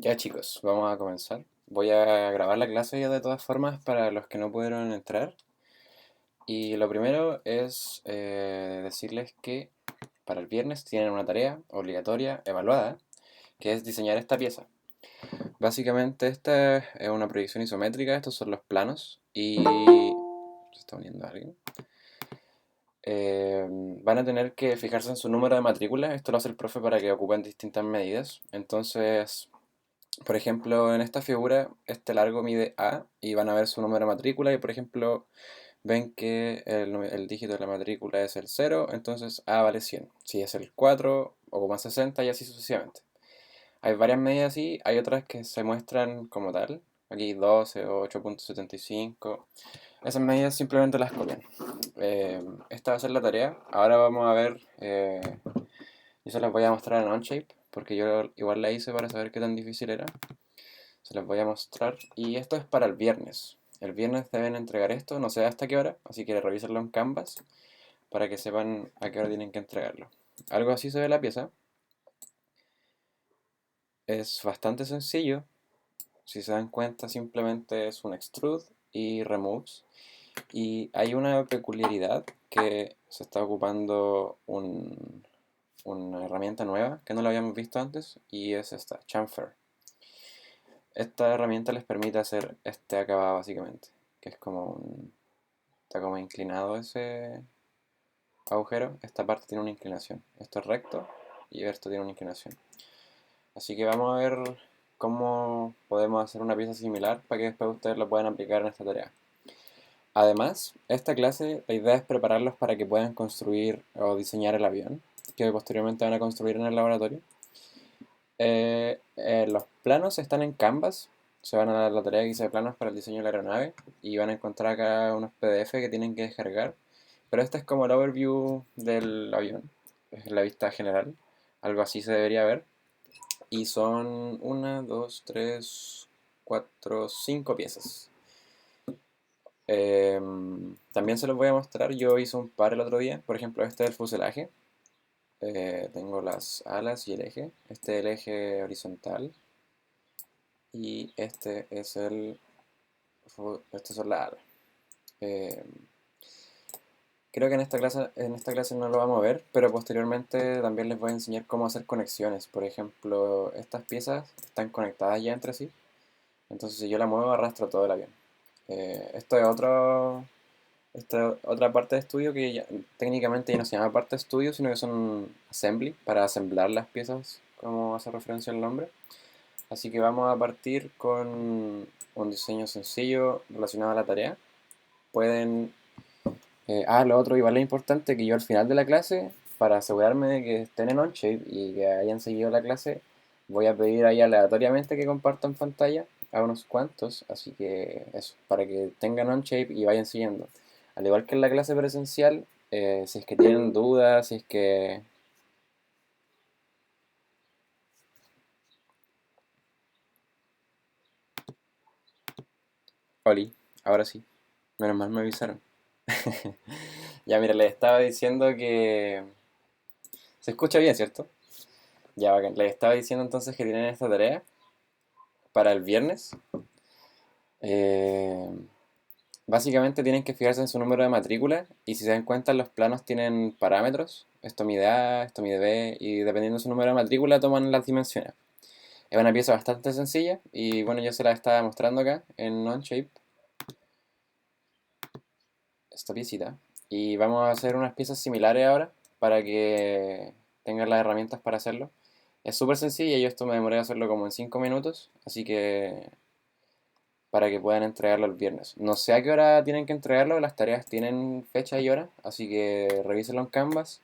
Ya chicos, vamos a comenzar. Voy a grabar la clase ya de todas formas para los que no pudieron entrar. Y lo primero es decirles que para el viernes tienen una tarea obligatoria, evaluada, que es diseñar esta pieza. Básicamente esta es una proyección isométrica, estos son los planos y... ¿Se está uniendo alguien? Van a tener que fijarse en su número de matrícula, esto lo hace el profe para que ocupen distintas medidas. Entonces, por ejemplo, en esta figura, este largo mide A y van a ver su número de matrícula y, por ejemplo, ven que el dígito de la matrícula es el 0, entonces A vale 100. Si es el 4, ocupan 60 y así sucesivamente. Hay varias medidas así, hay otras que se muestran como tal. Aquí 12 o 8.75. Esas medidas simplemente las copian. Esta va a ser la tarea. Ahora vamos a ver, yo se las voy a mostrar en Onshape, porque yo igual la hice para saber qué tan difícil era. Se las voy a mostrar. Y esto es para el viernes. El viernes deben entregar esto, no sé hasta qué hora, así que revísenlo en Canvas para que sepan a qué hora tienen que entregarlo. Algo así se ve la pieza. Es bastante sencillo. Si se dan cuenta, simplemente es un extrude y removes. Y hay una peculiaridad que se está ocupando una herramienta nueva que no la habíamos visto antes y es esta, chamfer. Esta herramienta les permite hacer este acabado básicamente, que es como está como inclinado ese agujero. Esta parte tiene una inclinación. Esto es recto y esto tiene una inclinación. Así que vamos a ver cómo podemos hacer una pieza similar para que después ustedes lo puedan aplicar en esta tarea. Además, esta clase, la idea es prepararlos para que puedan construir o diseñar el avión, que posteriormente van a construir en el laboratorio. Los planos están en Canvas, se van a dar la tarea que hice de planos para el diseño de la aeronave y van a encontrar acá unos PDF que tienen que descargar. Pero este es como el overview del avión, es la vista general, algo así se debería ver. Y son una, dos, tres, cuatro, cinco piezas. También se los voy a mostrar, yo hice un par el otro día, por ejemplo este es el fuselaje. Tengo las alas y el eje, este es el eje horizontal y este es estas son las alas. Eh, Creo que en esta clase no lo vamos a ver, pero posteriormente también les voy a enseñar cómo hacer conexiones. Por ejemplo, estas piezas están conectadas ya entre sí, entonces si yo la muevo arrastro todo el avión. Esto es otra parte de estudio que técnicamente ya no se llama parte de estudio, sino que son assembly, para asemblar las piezas, como hace referencia el nombre. Así que vamos a partir con un diseño sencillo relacionado a la tarea. Pueden lo otro igual es importante que yo al final de la clase, para asegurarme de que estén en Onshape y que hayan seguido la clase, voy a pedir ahí aleatoriamente que compartan pantalla a unos cuantos, así que eso, para que tengan Onshape y vayan siguiendo. Al igual que en la clase presencial, si es que tienen dudas, si es que... Oli, ahora sí, menos mal me avisaron. Ya mira, les estaba diciendo que... Se escucha bien, ¿cierto? Ya, bacán. Les estaba diciendo entonces que tienen esta tarea para el viernes. Eh, Básicamente tienen que fijarse en su número de matrícula y si se dan cuenta los planos tienen parámetros. Esto mide A, esto mide B y dependiendo de su número de matrícula toman las dimensiones. Es una pieza bastante sencilla y bueno, yo se la estaba mostrando acá en Onshape, esta piecita. Y vamos a hacer unas piezas similares ahora para que tengan las herramientas para hacerlo. Es súper sencilla, yo esto me demoré a hacerlo como en 5 minutos, así que para que puedan entregarlo el viernes. No sé a qué hora tienen que entregarlo, las tareas tienen fecha y hora, así que revísenlo en Canvas,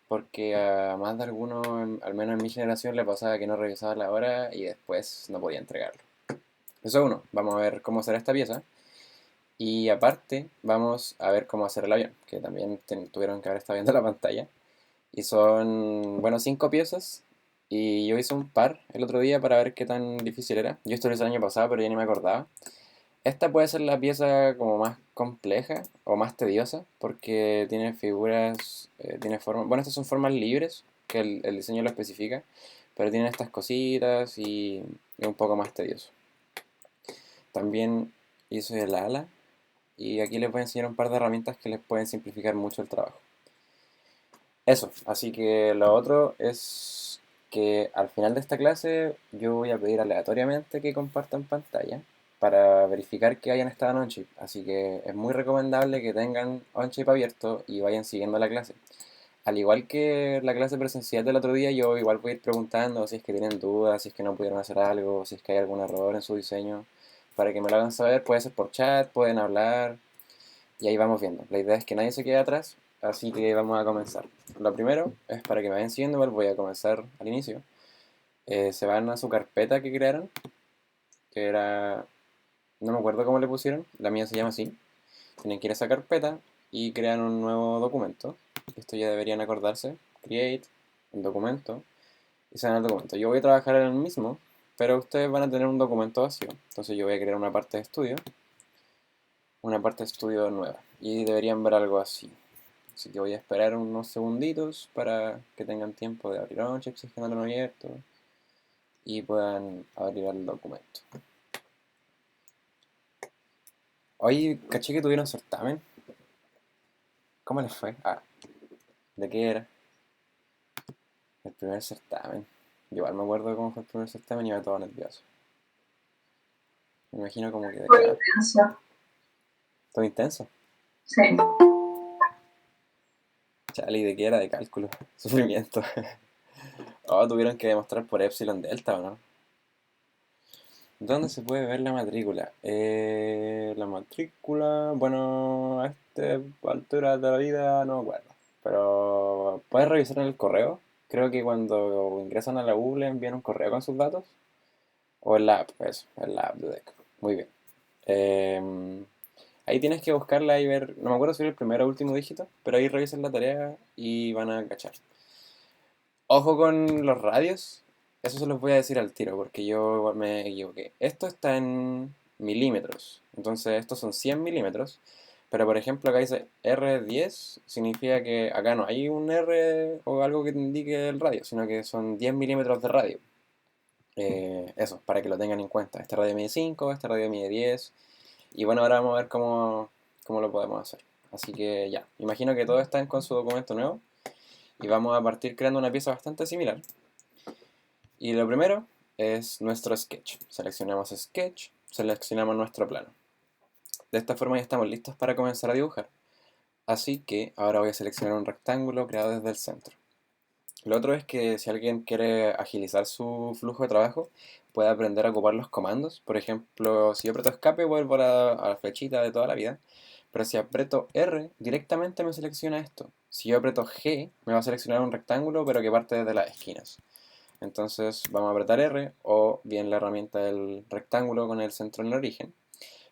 porque a más de alguno, al menos en mi generación, le pasaba que no revisaba la hora y después no podía entregarlo. Eso es uno, vamos a ver cómo hacer esta pieza. Y aparte, vamos a ver cómo hacer el avión, que también tuvieron que haber estado viendo la pantalla. Y son, bueno, cinco piezas. Y yo hice un par el otro día para ver qué tan difícil era. Yo esto lo hice el año pasado, pero ya ni me acordaba. Esta puede ser la pieza como más compleja o más tediosa porque tiene figuras, tiene formas, bueno, estas son formas libres que el diseño lo especifica, pero tienen estas cositas y es un poco más tedioso. También hice el ala y aquí les voy a enseñar un par de herramientas que les pueden simplificar mucho el trabajo. Eso, así que lo otro es que al final de esta clase yo voy a pedir aleatoriamente que compartan pantalla para verificar que hayan estado en OnChip. Así que es muy recomendable que tengan OnChip abierto y vayan siguiendo la clase. Al igual que la clase presencial del otro día, yo igual voy a ir preguntando si es que tienen dudas, si es que no pudieron hacer algo, si es que hay algún error en su diseño, para que me lo hagan saber. Puede ser por chat, pueden hablar, y ahí vamos viendo. La idea es que nadie se quede atrás, así que vamos a comenzar. Lo primero es para que me vayan siguiendo, voy a comenzar al inicio. Se van a su carpeta que crearon, que era, no me acuerdo cómo le pusieron, la mía se llama así. Tienen que ir a esa carpeta y crean un nuevo documento. Esto ya deberían acordarse. Create, un documento, y se dan el documento. Yo voy a trabajar en el mismo, pero ustedes van a tener un documento vacío. Entonces yo voy a crear una parte de estudio nueva. Y deberían ver algo así. Así que voy a esperar unos segunditos para que tengan tiempo de abrir OnChip si es que no lo han abierto y puedan abrir el documento. Hoy caché que tuvieron certamen. ¿Cómo les fue? Ah, ¿de qué era? El primer certamen. Yo igual me acuerdo de cómo fue el primer certamen y iba todo nervioso. Me imagino como que de Muy qué. intenso. Todo intenso. Sí. Chale, ¿y de qué era? De cálculo. Sufrimiento. Oh, tuvieron que demostrar por Epsilon Delta, ¿o no? ¿Dónde se puede ver la matrícula? La matrícula, bueno, a esta altura de la vida no me acuerdo. Pero puedes revisar en el correo. Creo que cuando ingresan a la U le envían un correo con sus datos. O en la app, eso, en la app de DEC. Muy bien. Ahí tienes que buscarla y ver, no me acuerdo si era el primero o último dígito, pero ahí revisan la tarea y van a cachar. Ojo con los radios, eso se los voy a decir al tiro porque yo igual me equivoqué. Esto está en milímetros, entonces estos son 100 milímetros, pero por ejemplo acá dice R10, significa que acá no hay un R o algo que te indique el radio, sino que son 10 milímetros de radio. Eso, para que lo tengan en cuenta. Este radio mide 5, este radio mide 10, y bueno, ahora vamos a ver cómo lo podemos hacer. Así que ya, imagino que todos están con su documento nuevo y vamos a partir creando una pieza bastante similar. Y lo primero es nuestro sketch. Seleccionamos sketch, seleccionamos nuestro plano. De esta forma ya estamos listos para comenzar a dibujar. Así que ahora voy a seleccionar un rectángulo creado desde el centro. Lo otro es que si alguien quiere agilizar su flujo de trabajo, puede aprender a ocupar los comandos. Por ejemplo, si yo aprieto escape, vuelvo a la flechita de toda la vida. Pero si aprieto R, directamente me selecciona esto. Si yo aprieto G, me va a seleccionar un rectángulo, pero que parte desde las esquinas. Entonces vamos a apretar R o bien la herramienta del rectángulo con el centro en el origen.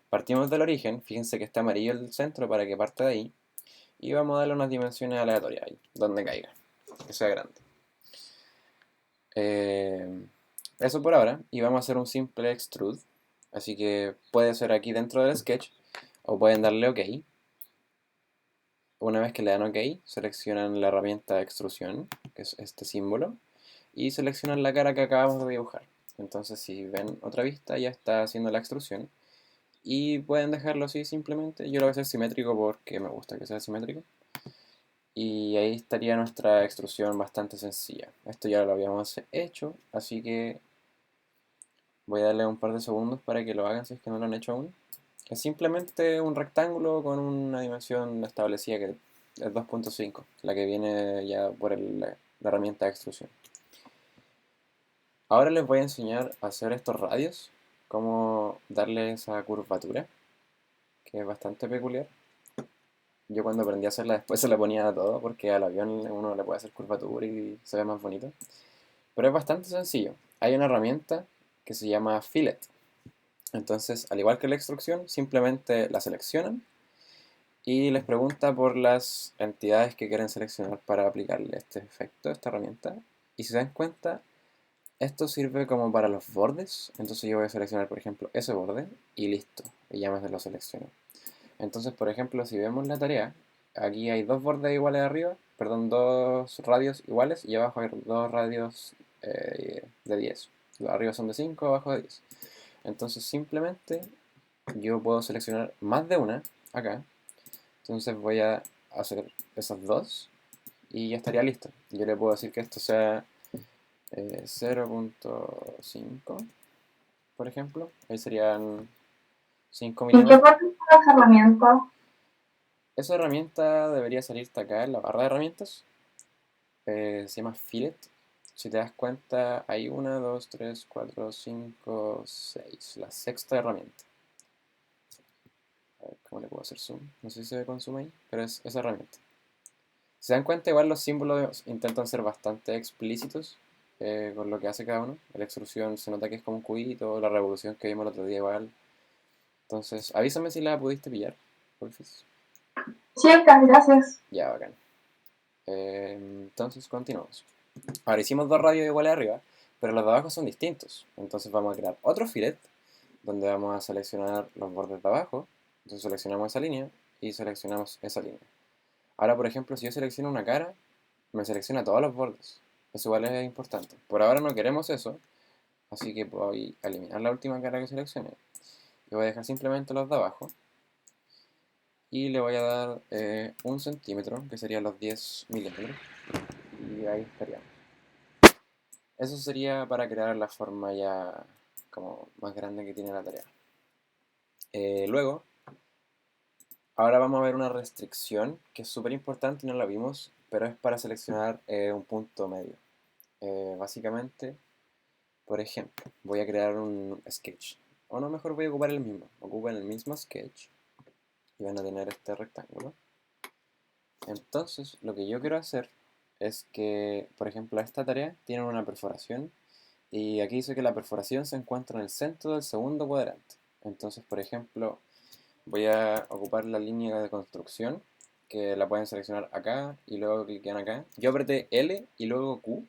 Partimos del origen, fíjense que está amarillo el centro para que parte de ahí. Y vamos a darle unas dimensiones aleatorias ahí, donde caiga, que sea grande. Eh, Eso por ahora. Y vamos a hacer un simple extrude. Así que puede ser aquí dentro del sketch o pueden darle OK. Una vez que le dan OK, seleccionan la herramienta de extrusión, que es este símbolo, y seleccionan la cara que acabamos de dibujar. Entonces si ven otra vista ya está haciendo la extrusión y pueden dejarlo así simplemente. Yo lo voy a hacer simétrico porque me gusta que sea simétrico. Y ahí estaría nuestra extrusión bastante sencilla. Esto ya lo habíamos hecho, así que voy a darle un par de segundos para que lo hagan si es que no lo han hecho aún. Es simplemente un rectángulo con una dimensión establecida que es 2.5, la que viene ya por la herramienta de extrusión. Ahora les voy a enseñar a hacer estos radios, cómo darle esa curvatura, que es bastante peculiar. Yo cuando aprendí a hacerla después se la ponía a todo, porque al avión uno le puede hacer curvatura y se ve más bonito. Pero es bastante sencillo. Hay una herramienta que se llama Fillet. Entonces, al igual que la extrusión, simplemente la seleccionan y les pregunta por las entidades que quieren seleccionar para aplicarle este efecto, esta herramienta. Y si se dan cuenta, esto sirve como para los bordes. Entonces yo voy a seleccionar, por ejemplo, ese borde y listo. Y ya me lo selecciono. Entonces, por ejemplo, si vemos la tarea, aquí hay dos bordes iguales arriba, perdón, dos radios iguales y abajo hay dos radios de 10. Arriba son de 5, abajo de 10. Entonces simplemente yo puedo seleccionar más de una acá. Entonces voy a hacer esas dos y ya estaría listo. Yo le puedo decir que esto sea 0.5, por ejemplo. Ahí serían 5 ¿En qué milímetros. parte están las herramientas? Esa herramienta debería salirte acá en la barra de herramientas. Se llama Fillet. Si te das cuenta, hay una, 2, 3, 4, 5, 6. La sexta herramienta. A ver, ¿cómo le puedo hacer zoom? No sé si se ve con zoom ahí, pero es esa herramienta. Si se dan cuenta, igual los símbolos intentan ser bastante explícitos con lo que hace cada uno. La extrusión se nota que es como un cubito, la revolución que vimos el otro día igual. Entonces, avísame si la pudiste pillar, porfis. Sí, gracias. Ya, bacán. Entonces, continuamos. Ahora hicimos dos radios iguales arriba, pero los de abajo son distintos. Entonces vamos a crear otro fillet, donde vamos a seleccionar los bordes de abajo. Entonces seleccionamos esa línea y seleccionamos esa línea. Ahora, por ejemplo, si yo selecciono una cara, me selecciona todos los bordes. Eso igual es importante. Por ahora no queremos eso, así que voy a eliminar la última cara que seleccioné. Y voy a dejar simplemente los de abajo. Y le voy a dar 1 centímetro, que serían los 10 milímetros. Y ahí estaríamos. Eso sería para crear la forma ya como más grande que tiene la tarea. Luego, ahora vamos a ver una restricción que es súper importante y no la vimos, pero es para seleccionar un punto medio. Básicamente, por ejemplo, voy a crear un sketch. O no, mejor voy a ocupar el mismo. Ocupen el mismo sketch y van a tener este rectángulo. Entonces, lo que yo quiero hacer es que, por ejemplo, esta tarea tiene una perforación y aquí dice que la perforación se encuentra en el centro del segundo cuadrante. Entonces, por ejemplo, voy a ocupar la línea de construcción, que la pueden seleccionar acá y luego cliquean acá. Yo apreté L y luego Q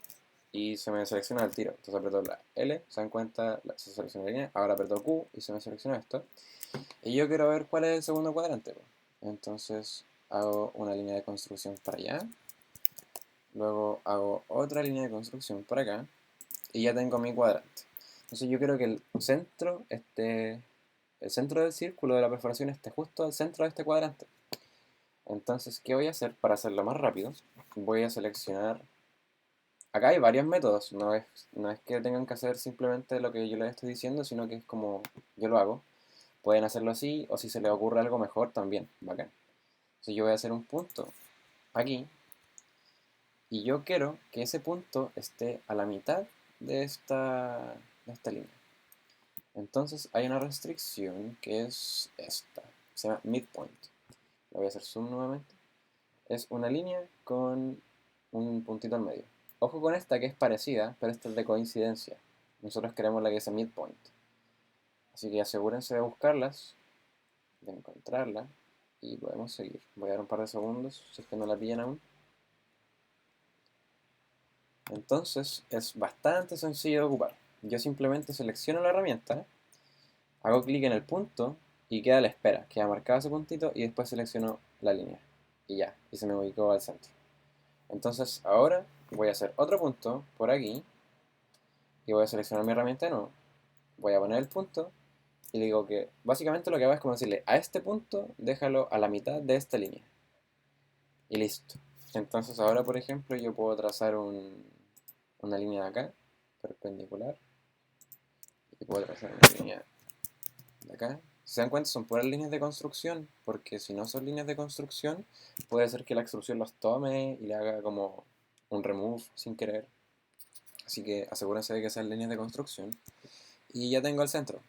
y se me selecciona el tiro. Entonces aprieto la L, se dan cuenta, se selecciona la línea. Ahora aprieto Q y se me selecciona esto. Y yo quiero ver cuál es el segundo cuadrante. Entonces hago una línea de construcción para allá. Luego hago otra línea de construcción para acá. Y ya tengo mi cuadrante. Entonces yo quiero que el centro del círculo de la perforación esté justo al centro de este cuadrante. Entonces, ¿qué voy a hacer para hacerlo más rápido? Voy a seleccionar. Acá hay varios métodos, no es que tengan que hacer simplemente lo que yo les estoy diciendo, sino que es como yo lo hago. Pueden hacerlo así, o si se les ocurre algo mejor también, bacán. Entonces yo voy a hacer un punto aquí, y yo quiero que ese punto esté a la mitad de esta línea. Entonces hay una restricción que es esta, se llama midpoint. Lo voy a hacer zoom nuevamente. Es una línea con un puntito al medio. Ojo con esta que es parecida, pero esta es de coincidencia. Nosotros queremos la que es midpoint. Así que asegúrense de buscarlas, de encontrarla y podemos seguir. Voy a dar un par de segundos si es que no la pillan aún. Entonces es bastante sencillo de ocupar. Yo simplemente selecciono la herramienta, hago clic en el punto y queda a la espera. Queda marcado ese puntito y después selecciono la línea. Y ya, y se me ubicó al centro. Entonces ahora voy a hacer otro punto por aquí y voy a seleccionar mi herramienta de nuevo. Voy a poner el punto y le digo que básicamente lo que hago es como decirle a este punto déjalo a la mitad de esta línea. Y listo. Entonces ahora por ejemplo yo puedo trazar una línea de acá, perpendicular, y puedo trazar una línea de acá. Si se dan cuenta son puras líneas de construcción, porque si no son líneas de construcción, puede ser que la extrusión los tome y le haga como un remove sin querer. Así que asegúrense de que sean líneas de construcción. Y ya tengo el centro.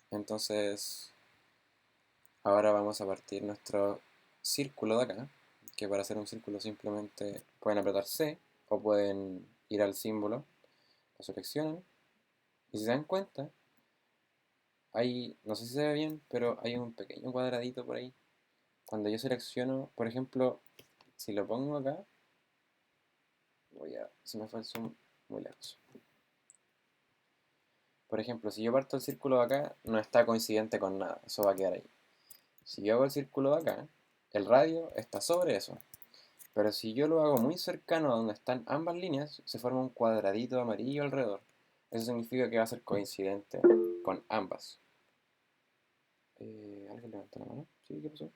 Entonces, ahora vamos a partir nuestro círculo de acá. Que para hacer un círculo simplemente pueden apretar C o pueden ir al símbolo, lo seleccionan. Y si se dan cuenta, no sé si se ve bien, pero hay un pequeño cuadradito por ahí. Cuando yo selecciono, por ejemplo, si lo pongo acá, se me fue el zoom muy lejos. Por ejemplo, si yo parto el círculo de acá, no está coincidente con nada, eso va a quedar ahí. Si yo hago el círculo de acá, el radio está sobre eso. Pero si yo lo hago muy cercano a donde están ambas líneas, se forma un cuadradito amarillo alrededor. Eso significa que va a ser coincidente con ambas. ¿Alguien levantó la mano? ¿Sí? ¿Qué pasó?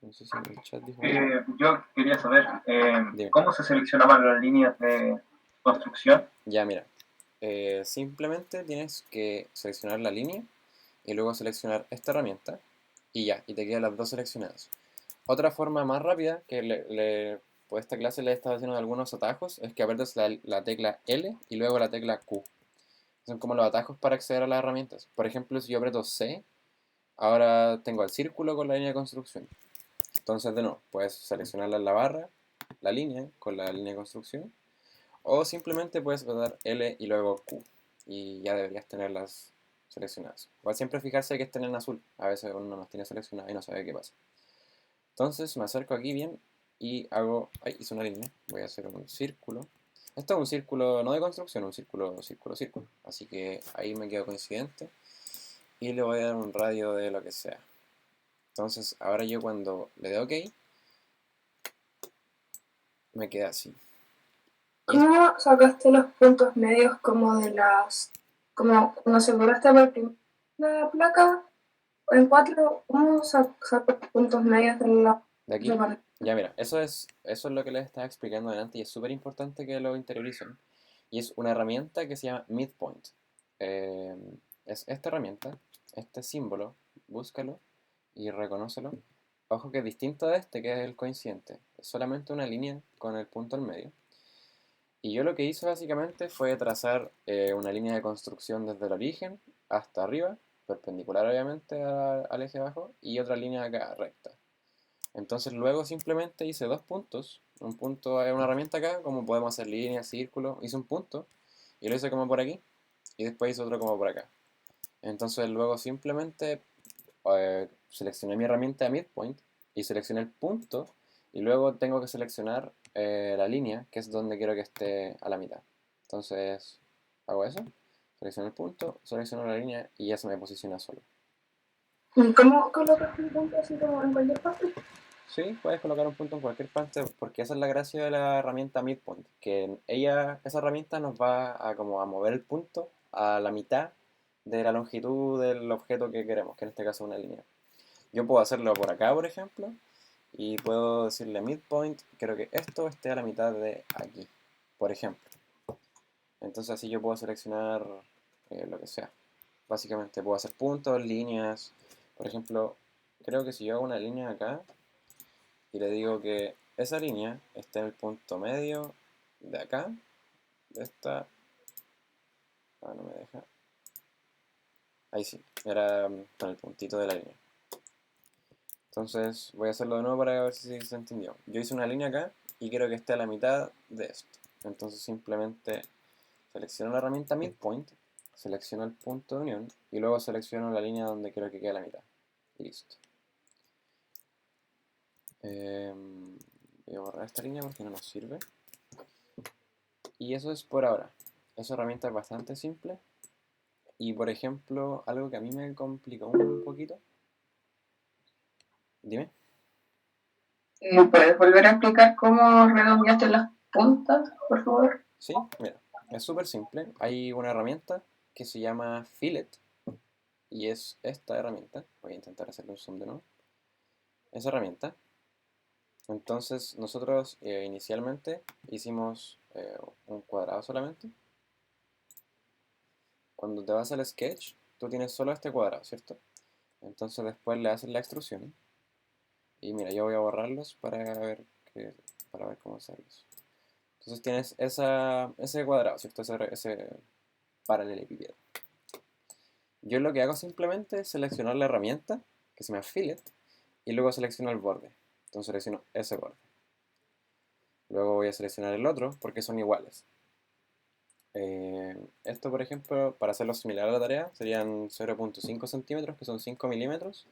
No sé si en el chat dijo algo. Yo quería saber Dime. cómo se seleccionaban las líneas de construcción. Ya, mira. Simplemente tienes que seleccionar la línea y luego seleccionar esta herramienta y ya, y te quedan las dos seleccionadas. Otra forma más rápida, que pues esta clase le he estado haciendo algunos atajos, es que aprietas la tecla L y luego la tecla Q. Son como los atajos para acceder a las herramientas. Por ejemplo, si yo aprieto C, ahora tengo el círculo con la línea de construcción. Entonces, de nuevo, puedes seleccionar la barra, la línea con la línea de construcción, o simplemente puedes apretar L y luego Q. Y ya deberías tenerlas seleccionadas. Igual siempre fijarse que estén en azul. A veces uno no las tiene seleccionadas y no sabe qué pasa. Entonces me acerco aquí bien y hago... ¡Ay! Hice una línea. Voy a hacer un círculo. Esto es un círculo no de construcción, un círculo, círculo, círculo. Así que ahí me quedo coincidente. Y le voy a dar un radio de lo que sea. Entonces ahora yo cuando le doy OK, me queda así. ¿Cómo sacaste los puntos medios como de las... como cuando se borraste por primera placa en 4, ¿cómo sacas puntos medios de la... De aquí, ya mira, eso es lo que les estaba explicando delante y es súper importante que lo interioricen. Y es una herramienta que se llama Midpoint. Eh, es esta herramienta, este símbolo, búscalo y reconócelo. Ojo que es distinto de este, que es el coincidente. Es solamente una línea con el punto al medio. Y yo lo que hice básicamente fue trazar una línea de construcción desde el origen hasta arriba, perpendicular obviamente al eje bajo, y otra línea acá recta. Entonces luego simplemente hice dos puntos. Un punto es una herramienta acá, como podemos hacer líneas, círculos. Hice un punto y lo hice como por aquí. Y después hice otro como por acá. Entonces luego simplemente seleccioné mi herramienta de midpoint y seleccioné el punto. Y luego tengo que seleccionar la línea, que es donde quiero que esté a la mitad. Entonces hago eso. Selecciono el punto, selecciono la línea y ya se me posiciona solo. ¿Cómo colocas un punto así como en cualquier parte? Sí, puedes colocar un punto en cualquier parte porque esa es la gracia de la herramienta Midpoint, que esa herramienta nos va a como a mover el punto a la mitad de la longitud del objeto que queremos, que en este caso es una línea. Yo puedo hacerlo por acá, por ejemplo, y puedo decirle Midpoint, quiero que esto esté a la mitad de aquí, por ejemplo. Entonces así yo puedo seleccionar lo que sea. Básicamente puedo hacer puntos, líneas, por ejemplo, creo que si yo hago una línea acá, y le digo que esa línea está en el punto medio de acá, de esta... Ah, no me deja. Ahí sí, era con el puntito de la línea. Entonces voy a hacerlo de nuevo para ver si se entendió. Yo hice una línea acá y quiero que esté a la mitad de esto. Entonces simplemente selecciono la herramienta Midpoint, selecciono el punto de unión y luego selecciono la línea donde quiero que quede a la mitad. Y listo. Voy a borrar esta línea porque no nos sirve. Y eso es por ahora. Esa herramienta es bastante simple. Y por ejemplo, algo que a mí me complicó un poquito. Dime. ¿Puedes volver a explicar cómo redondeaste las puntas, por favor? Sí, mira, es súper simple. Hay una herramienta que se llama Fillet. Y es esta herramienta. Voy a intentar hacerle un zoom de nuevo. Esa herramienta. Entonces nosotros inicialmente hicimos un cuadrado solamente. Cuando te vas al sketch, tú tienes solo este cuadrado, ¿cierto? Entonces después le haces la extrusión. Y mira, yo voy a borrarlos para ver cómo hacerlos. Entonces tienes ese cuadrado, ¿cierto? Ese paralelepípedo. Yo lo que hago simplemente es seleccionar la herramienta, que se llama Fillet, y luego selecciono el borde. Entonces selecciono ese borde. Luego voy a seleccionar el otro, porque son iguales. Esto, por ejemplo, para hacerlo similar a la tarea, serían 0.5 centímetros, que son 5 milímetros,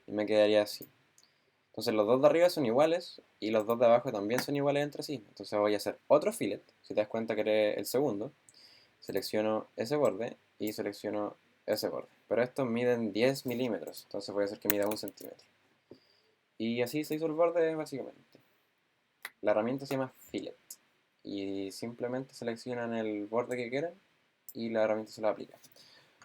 y me quedaría así. Entonces los dos de arriba son iguales y los dos de abajo también son iguales entre sí. Entonces voy a hacer otro fillet, si te das cuenta que eres el segundo. Selecciono ese borde y selecciono ese borde. Pero estos miden 10 milímetros, entonces voy a hacer que mida 1 centímetro. Y así se hizo el borde básicamente. La herramienta se llama Fillet. Y simplemente seleccionan el borde que quieran y la herramienta se lo aplica.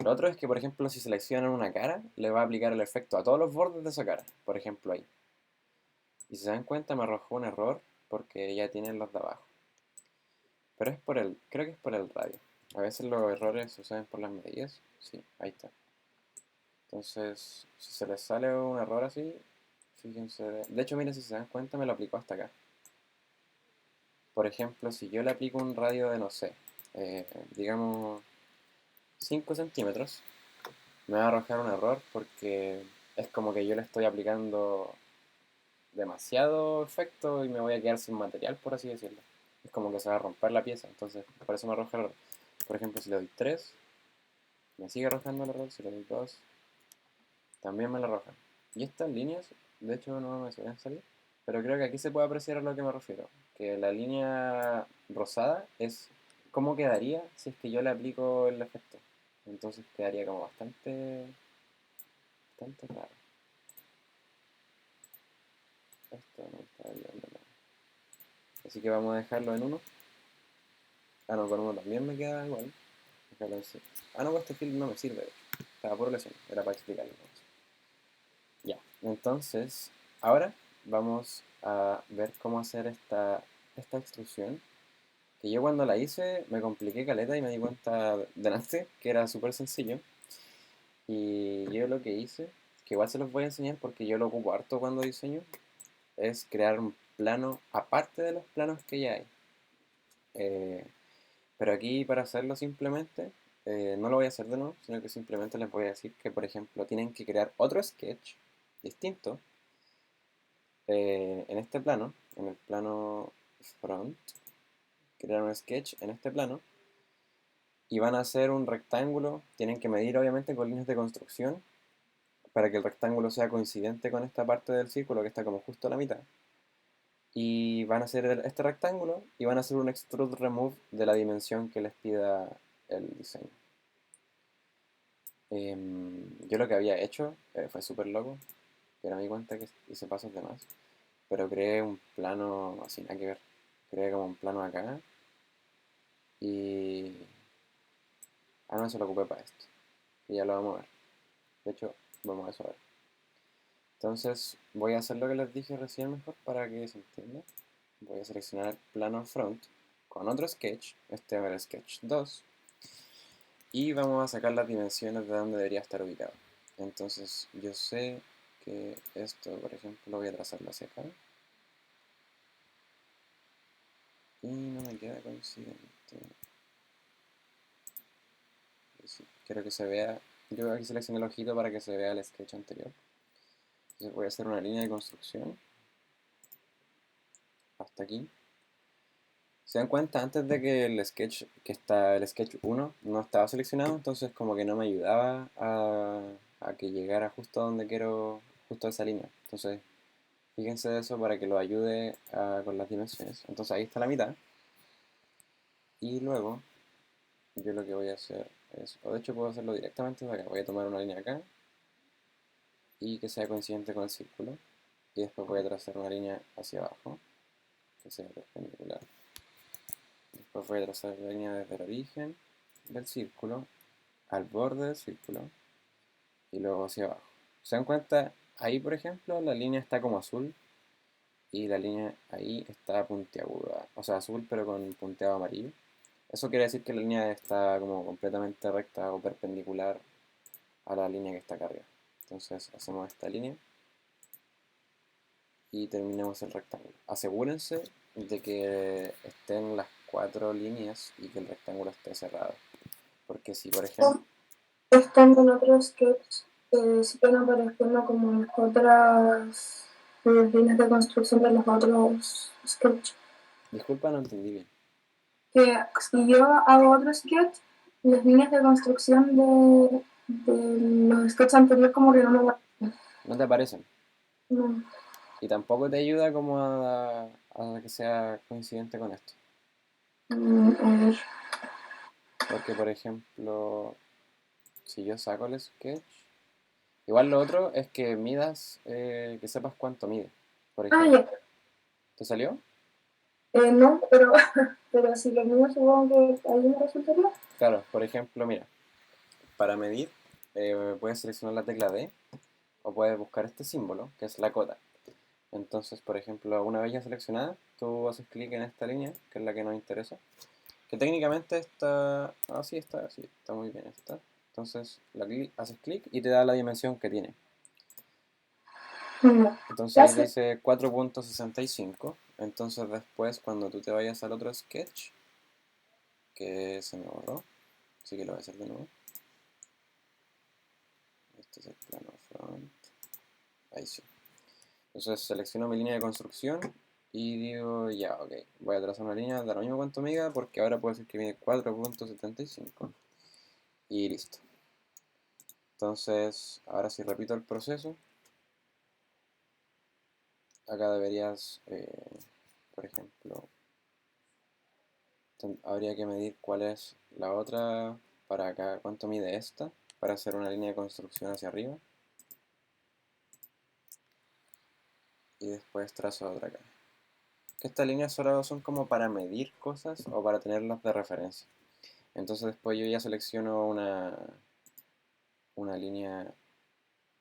Lo otro es que, por ejemplo, si seleccionan una cara, le va a aplicar el efecto a todos los bordes de esa cara. Por ejemplo, ahí. Y si se dan cuenta, me arrojó un error porque ya tienen los de abajo. Pero es por creo que es por el radio. A veces los errores suceden por las medidas. Sí, ahí está. Entonces, si se les sale un error así, fíjense. De hecho, miren, si se dan cuenta, me lo aplicó hasta acá. Por ejemplo, si yo le aplico un radio de, no sé, digamos 5 centímetros, me va a arrojar un error porque es como que yo le estoy aplicando demasiado efecto y me voy a quedar sin material, por así decirlo. Es como que se va a romper la pieza, entonces por eso me arroja el error. Por ejemplo, si le doy 3, me sigue arrojando el error. Si le doy 2, también me lo arroja. Y estas líneas, de hecho no me suelen salir, pero creo que aquí se puede apreciar a lo que me refiero. Que la línea rosada es cómo quedaría si es que yo le aplico el efecto. Entonces quedaría como bastante raro. Esto no está ayudando nada. Así que vamos a dejarlo en 1. Ah, no, con 1 también me queda igual. Déjalo en 0. Ah, no, pues este field no me sirve, de hecho. Estaba por lesión, era para explicarlo. Ya, entonces, ahora vamos a ver cómo hacer esta extrusión. Que yo cuando la hice me compliqué caleta y me di cuenta delante que era súper sencillo. Y yo lo que hice, que igual se los voy a enseñar porque yo lo ocupo harto cuando diseño, es crear un plano aparte de los planos que ya hay. Eh, pero aquí para hacerlo simplemente, no lo voy a hacer de nuevo, sino que simplemente les voy a decir que, por ejemplo, tienen que crear otro sketch distinto en este plano, en el plano front, crear un sketch en este plano y van a hacer un rectángulo. Tienen que medir obviamente con líneas de construcción para que el rectángulo sea coincidente con esta parte del círculo que está como justo a la mitad. Y van a hacer este rectángulo y van a hacer un extrude remove de la dimensión que les pida el diseño. Yo lo que había hecho fue súper loco, pero me di cuenta que hice pasos de más. Pero creé un plano así, nada que ver. Creé como un plano acá y... Ah, no, se lo ocupé para esto. Y ya lo vamos a ver. De hecho, vamos a eso a ver. Entonces voy a hacer lo que les dije recién mejor para que se entienda. Voy a seleccionar el plano front con otro sketch. Este va a ser el sketch 2. Y vamos a sacar las dimensiones de donde debería estar ubicado. Entonces yo sé que esto, por ejemplo, lo voy a trazarlo hacia acá. Y no me queda coincidente. Sí, quiero que se vea. Yo aquí seleccioné el ojito para que se vea el sketch anterior. Entonces voy a hacer una línea de construcción hasta aquí. Se dan cuenta antes de que el sketch 1 no estaba seleccionado, entonces como que no me ayudaba a que llegara justo donde quiero, justo a esa línea. Entonces, fíjense de eso para que lo ayude con las dimensiones. Entonces ahí está la mitad. Y luego, yo lo que voy a hacer es, o de hecho puedo hacerlo directamente de acá. Voy a tomar una línea acá y que sea coincidente con el círculo. Y después voy a trazar una línea hacia abajo, que sea perpendicular. Después voy a trazar la línea desde el origen del círculo al borde del círculo y luego hacia abajo. ¿Se dan cuenta? Ahí, por ejemplo, la línea está como azul y la línea ahí está puntiaguda. O sea, azul pero con punteado amarillo. Eso quiere decir que la línea está como completamente recta o perpendicular a la línea que está acá arriba. Entonces hacemos esta línea y terminamos el rectángulo. Asegúrense de que estén las 4 líneas y que el rectángulo esté cerrado. Porque si, por ejemplo... Estando en otros sketch, siguen apareciendo como las otras líneas de construcción de los otros sketch. Disculpa, no entendí bien. Que si yo hago otro sketch, las líneas de construcción de los sketches anteriores como que no me aparecen. No te aparecen. No. Y tampoco te ayuda como a que sea coincidente con esto. A ver. Porque, por ejemplo, si yo saco el sketch, igual lo otro es que midas, que sepas cuánto mide. Por Ah, ejemplo, ya. ¿te salió? No, pero si lo mío supongo que ahí me resultaría. Claro, por ejemplo, mira, para medir puedes seleccionar la tecla D o puedes buscar este símbolo, que es la cota. Entonces, por ejemplo, una vez ya seleccionada, tú haces clic en esta línea, que es la que nos interesa, que técnicamente está... Ah, sí, está muy bien esta. Entonces, haces clic y te da la dimensión que tiene. No. Entonces ahí te Gracias. dice 4.65. Entonces después, cuando tú te vayas al otro sketch, que se me borró, así que lo voy a hacer de nuevo. Este es el plano front. Ahí sí. Entonces selecciono mi línea de construcción y digo, ya, ok, voy a trazar una línea de lo mismo cuanto mida porque ahora puedo decir que mide 4.75 y listo. Entonces, ahora si repito el proceso, acá deberías, por ejemplo, habría que medir cuál es la otra para acá, cuánto mide esta, para hacer una línea de construcción hacia arriba. Y después trazo otra acá. Estas líneas solo son como para medir cosas o para tenerlas de referencia. Entonces después yo ya selecciono una línea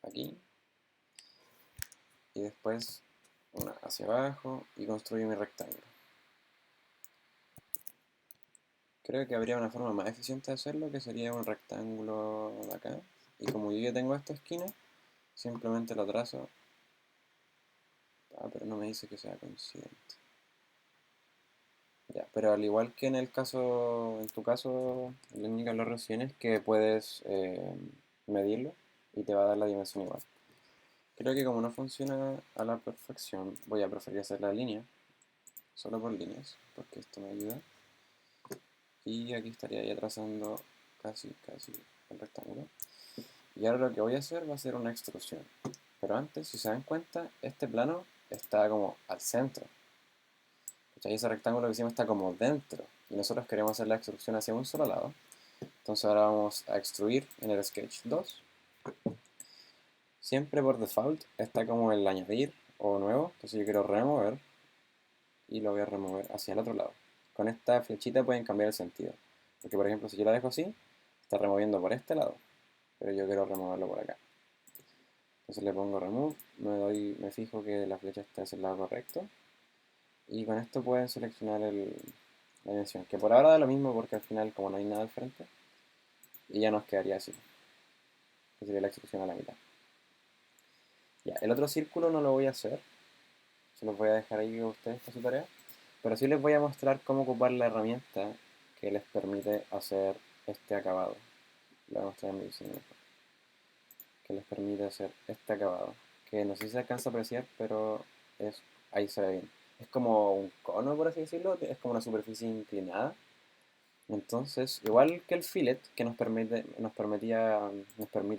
aquí y después una hacia abajo y construyo mi rectángulo. Creo que habría una forma más eficiente de hacerlo, que sería un rectángulo de acá. Y como yo ya tengo esta esquina, simplemente lo trazo. Ah, pero no me dice que sea coincidente. Ya, pero al igual que en el caso, en tu caso, la única lo recién es que puedes medirlo y te va a dar la dimensión igual. Creo que como no funciona a la perfección, voy a preferir hacer la línea, solo por líneas, porque esto me ayuda. Y aquí estaría ya trazando casi el rectángulo. Y ahora lo que voy a hacer va a ser una extrusión. Pero antes, si se dan cuenta, este plano está como al centro. ¿Cachai? Ese rectángulo que hicimos está como dentro. Y nosotros queremos hacer la extrusión hacia un solo lado. Entonces ahora vamos a extruir en el Sketch 2. Siempre por default está como el añadir o nuevo. Entonces yo quiero remover y lo voy a remover hacia el otro lado. Con esta flechita pueden cambiar el sentido. Porque por ejemplo si yo la dejo así, está removiendo por este lado. Pero yo quiero removerlo por acá. Entonces le pongo remove, me fijo que la flecha está hacia el lado correcto. Y con esto pueden seleccionar la dimensión. Que por ahora da lo mismo porque al final como no hay nada al frente. Y ya nos quedaría así. Que sería la extrusión a la mitad. Ya, el otro círculo no lo voy a hacer. Se los voy a dejar ahí a ustedes para su tarea. Pero sí les voy a mostrar cómo ocupar la herramienta que les permite hacer este acabado. Lo voy a mostrar en mi diseño mejor. Que les permite hacer este acabado. Que no sé si se alcanza a apreciar, pero ahí se ve bien. Es como un cono, por así decirlo. Es como una superficie inclinada. Entonces, igual que el fillet, que nos permite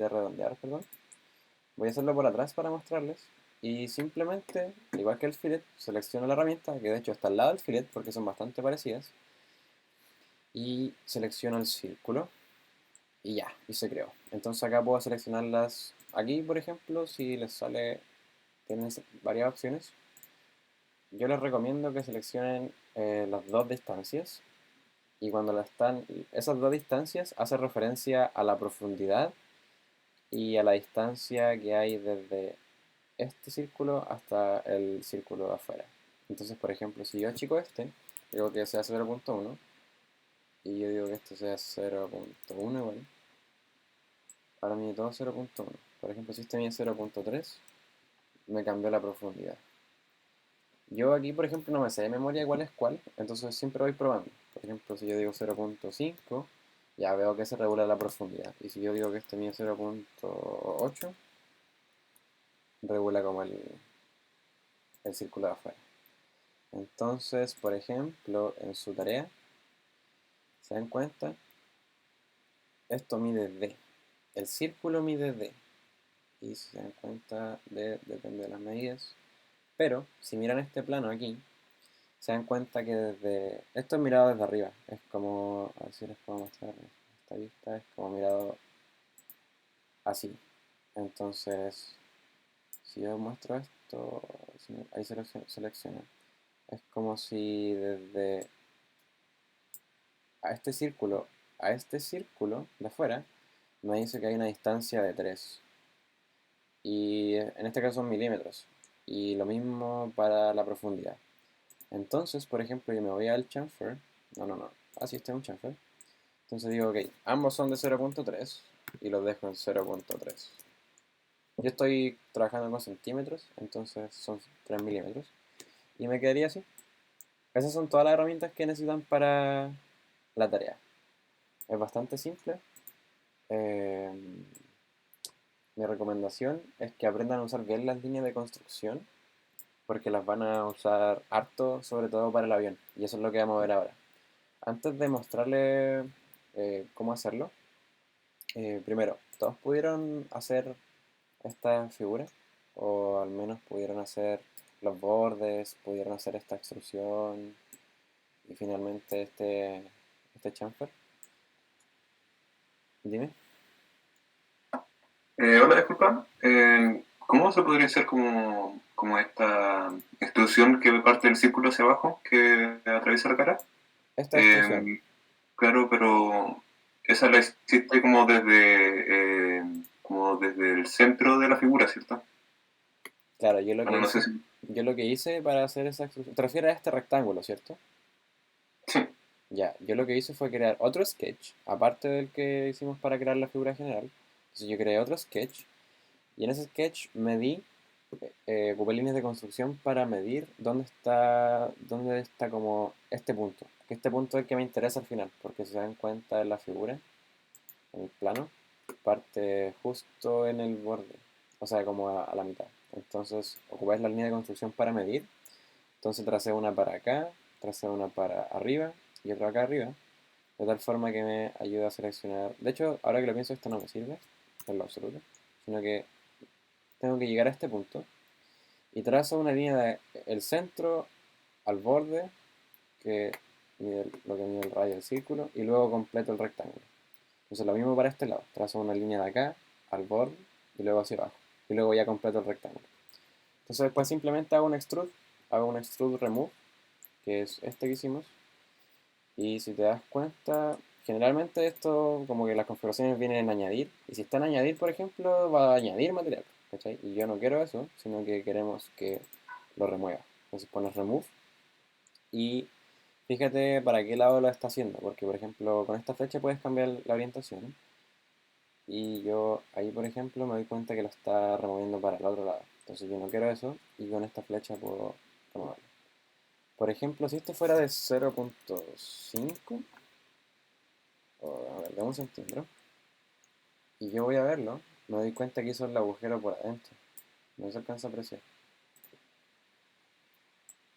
redondear, perdón. Voy a hacerlo por atrás para mostrarles. Y simplemente, igual que el fillet, selecciono la herramienta, que de hecho está al lado del fillet porque son bastante parecidas. Y selecciono el círculo. Y ya, y se creó. Entonces acá puedo seleccionarlas. Aquí, por ejemplo, si les sale, tienen varias opciones. Yo les recomiendo que seleccionen las dos distancias. Y cuando esas dos distancias hacen referencia a la profundidad y a la distancia que hay desde este círculo hasta el círculo de afuera. Entonces, por ejemplo, si yo achico este, digo que sea 0.1 y yo digo que este sea 0.1 igual, ahora mide todo 0.1. Por ejemplo, si este mide 0.3, me cambió la profundidad. Yo aquí, por ejemplo, no me sé de memoria cuál es cuál, entonces siempre voy probando. Por ejemplo, si yo digo 0.5, ya veo que se regula la profundidad. Y si yo digo que este mide 0.8, regula como el círculo de afuera. Entonces, por ejemplo, en su tarea, ¿se dan cuenta? Esto mide D. El círculo mide D. Y si se dan cuenta, D depende de las medidas. Pero, si miran este plano aquí, se dan cuenta que desde... Esto es mirado desde arriba. Es como... A ver si les puedo mostrar. Esta vista es como mirado así. Entonces, si yo muestro esto, ahí selecciona. Es como si desde a este círculo de afuera me dice que hay una distancia de 3. Y en este caso son milímetros. Y lo mismo para la profundidad. Entonces, por ejemplo, yo me voy al chamfer. No. Así está un chamfer. Entonces digo, ok, ambos son de 0.3 y los dejo en 0.3. Yo estoy trabajando con centímetros, entonces son 3 milímetros. Y me quedaría así. Esas son todas las herramientas que necesitan para la tarea. Es bastante simple. Eh, Mi recomendación es que aprendan a usar bien las líneas de construcción porque las van a usar harto, sobre todo para el avión. Y eso es lo que vamos a ver ahora. Antes de mostrarle cómo hacerlo, primero, ¿todos pudieron hacer esta figura? O al menos pudieron hacer los bordes, pudieron hacer esta extrusión y finalmente este chamfer. Dime. Hola, disculpa. ¿Cómo se podría hacer como esta extrusión que parte del círculo hacia abajo que atraviesa la cara? Esta extrusión. Eh, claro, pero esa la hiciste como desde el centro de la figura, ¿cierto? Claro, Bueno, no sé si... yo lo que hice para hacer esa extrusión, te refieres a este rectángulo, ¿cierto? Sí, Ya, yo lo que hice fue crear otro sketch, aparte del que hicimos para crear la figura general. Entonces yo creé otro sketch y en ese sketch ocupé líneas de construcción para medir dónde está como este punto. Que este punto es el que me interesa al final, porque si se dan cuenta en la figura, en el plano, parte justo en el borde, o sea, como a la mitad. Entonces ocupáis la línea de construcción para medir. Entonces tracé una para acá, tracé una para arriba y otra acá arriba, de tal forma que me ayuda a seleccionar. De hecho, ahora que lo pienso, esto no me sirve en lo absoluto, sino que tengo que llegar a este punto y trazo una línea del centro al borde, que lo que mide el radio del círculo, y luego completo el rectángulo. Entonces lo mismo para este lado, trazo una línea de acá al borde y luego hacia abajo, y luego ya completo el rectángulo. Entonces después simplemente hago un extrude remove, que es este que hicimos, y si te das cuenta, generalmente esto como que las configuraciones vienen en añadir, y si está en añadir, por ejemplo, va a añadir material, ¿cachai? Y yo no quiero eso, sino que queremos que lo remueva. Entonces pones remove y fíjate para qué lado lo está haciendo, porque por ejemplo con esta flecha puedes cambiar la orientación y yo ahí por ejemplo me doy cuenta que lo está removiendo para el otro lado. Entonces yo no quiero eso y con esta flecha puedo removerlo. Por ejemplo, si esto fuera de 0.5, a ver, dame un centímetro, y yo voy a verlo, me doy cuenta que hizo el agujero por adentro. No se alcanza a apreciar.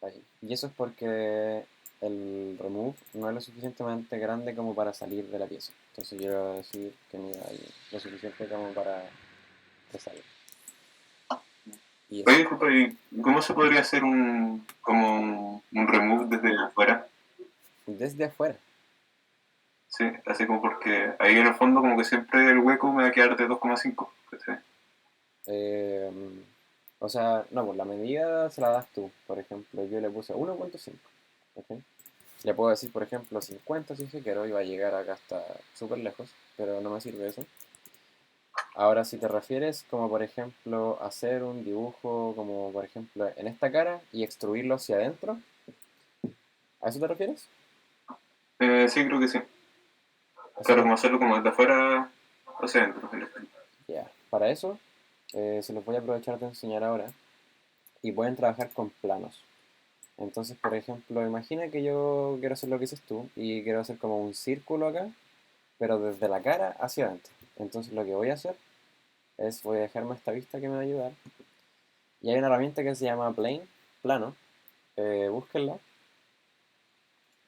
Ahí. Y eso es porque el remove no es lo suficientemente grande como para salir de la pieza. Entonces quiero decir que mira ahí lo suficiente como para que salga. Y oye, eso. disculpa, ¿y cómo se podría hacer como un remove desde afuera? Desde afuera. Sí, así como porque ahí en el fondo como que siempre el hueco me va a quedar de 2,5. ¿Cachai? Eh, o sea, no, pues la medida se la das tú. Por ejemplo, yo le puse 1.5. ¿Ok? Le puedo decir, por ejemplo, 50 si es que quiero, y va a llegar acá hasta súper lejos, pero no me sirve eso. Ahora, si te refieres como, por ejemplo, hacer un dibujo como, por ejemplo, en esta cara y extruirlo hacia adentro, ¿a eso te refieres? Sí, creo que sí. Eso Claro, te- como hacerlo como desde afuera hacia adentro. Ya. Para eso, se los voy a aprovechar de enseñar ahora y pueden trabajar con planos. Entonces, por ejemplo, imagina que yo quiero hacer lo que dices tú y quiero hacer como un círculo acá, pero desde la cara hacia adentro. Entonces, lo que voy a hacer voy a dejarme esta vista que me va a ayudar. Y hay una herramienta que se llama Plane, plano. Búsquenla.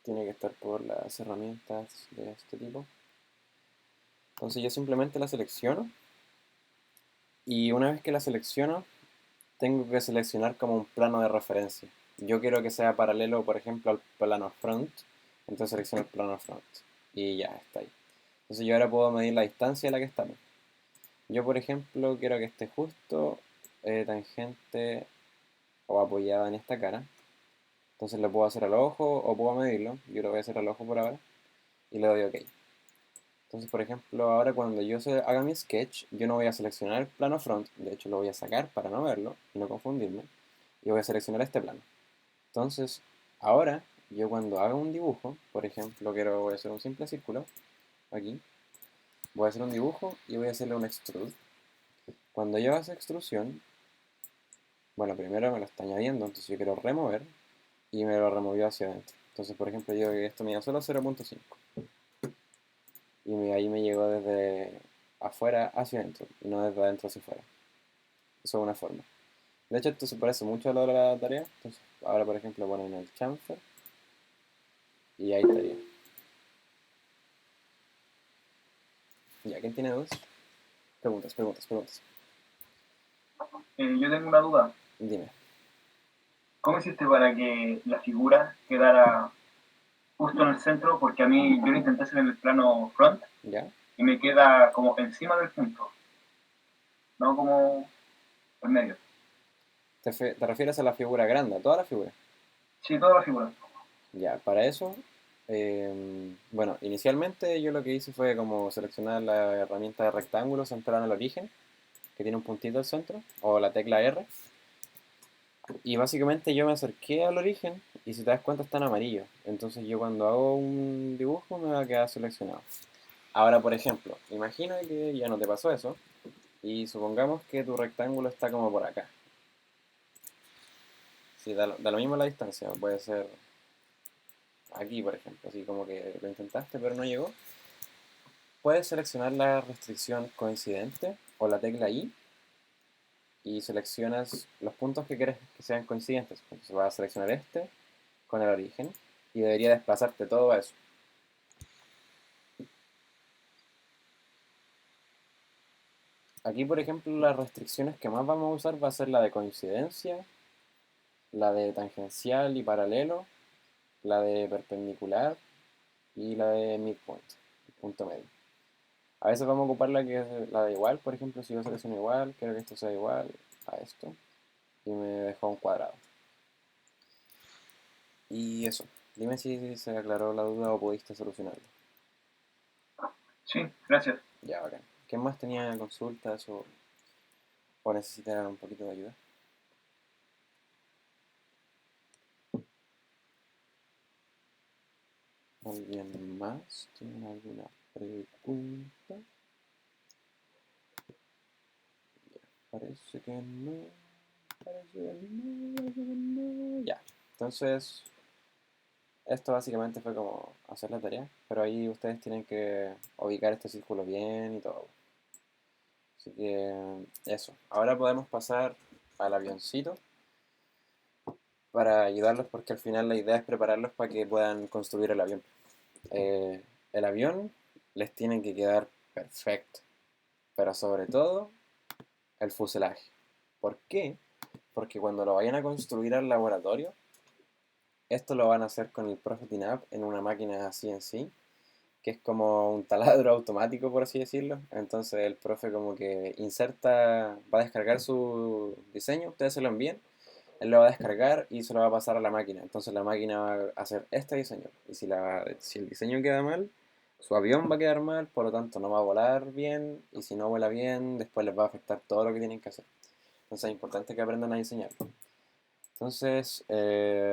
Tiene que estar por las herramientas de este tipo. Entonces yo simplemente la selecciono y una vez que la selecciono, tengo que seleccionar como un plano de referencia. Yo quiero que sea paralelo, por ejemplo, al plano front, entonces selecciono el plano front y ya está ahí. Entonces yo ahora puedo medir la distancia a la que estamos. Yo, por ejemplo, quiero que esté justo tangente o apoyada en esta cara. Entonces lo puedo hacer al ojo o puedo medirlo. Yo lo voy a hacer al ojo por ahora y le doy OK. Entonces, por ejemplo, ahora cuando yo haga mi sketch, yo no voy a seleccionar el plano front, de hecho lo voy a sacar para no verlo y no confundirme, y voy a seleccionar este plano. Entonces, ahora yo cuando haga un dibujo, por ejemplo, voy a hacer un simple círculo, aquí, voy a hacer un dibujo y voy a hacerle un extrude. Cuando yo haga esa extrusión, bueno, primero me lo está añadiendo, entonces yo quiero remover y me lo removió hacia adentro. Entonces, por ejemplo, yo que esto me da solo 0.5 y ahí me llegó desde afuera hacia adentro y no desde adentro hacia afuera. Eso es una forma. De hecho, esto se parece mucho a lo de la tarea. Entonces, ahora, por ejemplo, ponen el chamfer y ahí estaría. Ya, ¿quién tiene dudas? Preguntas, preguntas, preguntas. Yo tengo una duda. Dime. ¿Cómo hiciste para que la figura quedara justo en el centro? Porque a mí yo lo intenté hacer en el plano front ¿Ya? y me queda como encima del punto, no como en medio. ¿Te refieres a la figura grande, a toda la figura? Sí, toda la figura. Ya, para eso, bueno, inicialmente yo lo que hice fue como seleccionar la herramienta de rectángulo centrada en el origen, que tiene un puntito al centro, o la tecla R, y básicamente yo me acerqué al origen, y si te das cuenta está en amarillo, entonces yo cuando hago un dibujo me va a quedar seleccionado. Ahora, por ejemplo, imagina que ya no te pasó eso, y supongamos que tu rectángulo está como por acá. Sí, da lo mismo la distancia, puede ser aquí, por ejemplo, así como que lo intentaste pero no llegó. Puedes seleccionar la restricción coincidente o la tecla I y seleccionas los puntos que quieres que sean coincidentes. Entonces vas a seleccionar este con el origen y debería desplazarte todo a eso. Aquí, por ejemplo, las restricciones que más vamos a usar va a ser la de coincidencia, la de tangencial y paralelo, la de perpendicular y la de midpoint, punto medio. A veces vamos a ocupar la que es la de igual, por ejemplo, si yo selecciono igual, quiero que esto sea igual a esto y me dejó un cuadrado. Y eso, dime si se aclaró la duda o pudiste solucionarlo. Sí, gracias. Ya, bacán. ¿Quién más tenía consultas o necesita un poquito de ayuda? ¿Alguien más tiene alguna pregunta? Parece que no. Parece que no. Parece que no. Ya. Entonces, esto básicamente fue como hacer la tarea, pero ahí ustedes tienen que ubicar este círculo bien y todo. Así que eso. Ahora podemos pasar al avioncito para ayudarlos porque al final la idea es prepararlos para que puedan construir el avión. El avión les tiene que quedar perfecto, pero sobre todo el fuselaje. ¿Por qué? Porque cuando lo vayan a construir al laboratorio, esto lo van a hacer con el ProfeTinApp en una máquina CNC, que es como un taladro automático, por así decirlo. Entonces el profe como que va a descargar su diseño, ustedes se lo envían, él lo va a descargar y se lo va a pasar a la máquina. Entonces la máquina va a hacer este diseño. Y si el diseño queda mal, su avión va a quedar mal, por lo tanto no va a volar bien. Y si no vuela bien, después les va a afectar todo lo que tienen que hacer. Entonces es importante que aprendan a diseñar. Entonces,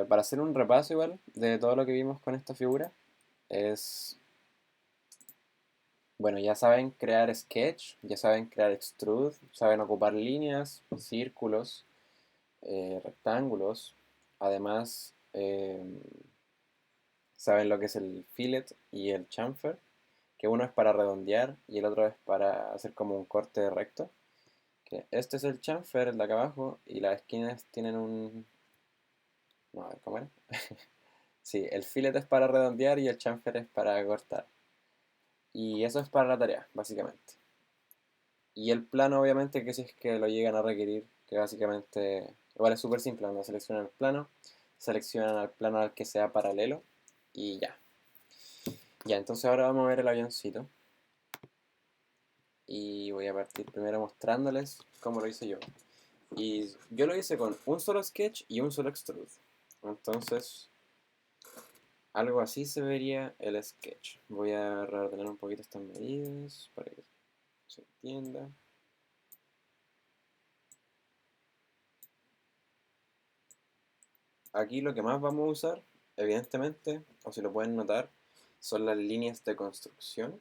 para hacer un repaso igual de todo lo que vimos con esta figura, es, bueno, ya saben crear sketch, ya saben crear extrude, saben ocupar líneas, círculos, rectángulos. Además, saben lo que es el fillet y el chamfer, que uno es para redondear y el otro es para hacer como un corte recto. Que este es el chamfer, el de acá abajo, y las esquinas tienen un... No, a ver, ¿cómo era? Sí, el fillet es para redondear y el chamfer es para cortar. Y eso es para la tarea, básicamente. Y el plano, obviamente, que si es que lo llegan a requerir, que básicamente, igual es súper simple, cuando seleccionan el plano, seleccionan al plano al que sea paralelo y ya. Ya, entonces ahora vamos a ver el avioncito. Y voy a partir primero mostrándoles cómo lo hice yo. Y yo lo hice con un solo sketch y un solo extrude. Entonces, algo así se vería el sketch. Voy a reordenar un poquito estas medidas para que se entienda. Aquí lo que más vamos a usar, evidentemente, o si lo pueden notar, son las líneas de construcción.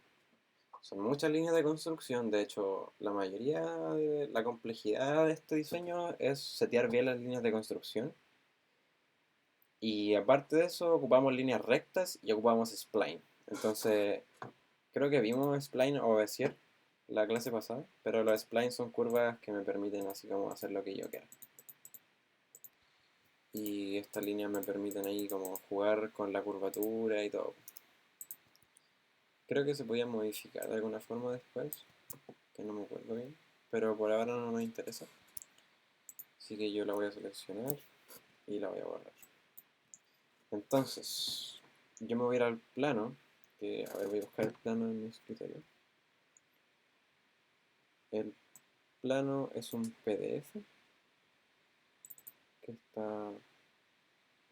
Son muchas líneas de construcción, de hecho, la mayoría de la complejidad de este diseño es setear bien las líneas de construcción. Y aparte de eso, ocupamos líneas rectas y ocupamos spline. Entonces, creo que vimos spline o Bezier la clase pasada, pero los splines son curvas que me permiten así como hacer lo que yo quiera. Y estas líneas me permiten ahí como jugar con la curvatura y todo. Creo que se podían modificar de alguna forma después, que no me acuerdo bien, pero por ahora no me interesa. Así que yo la voy a seleccionar y la voy a borrar. Entonces, yo me voy a ir al plano, que a ver, voy a buscar el plano en mi escritorio. El plano es un PDF que está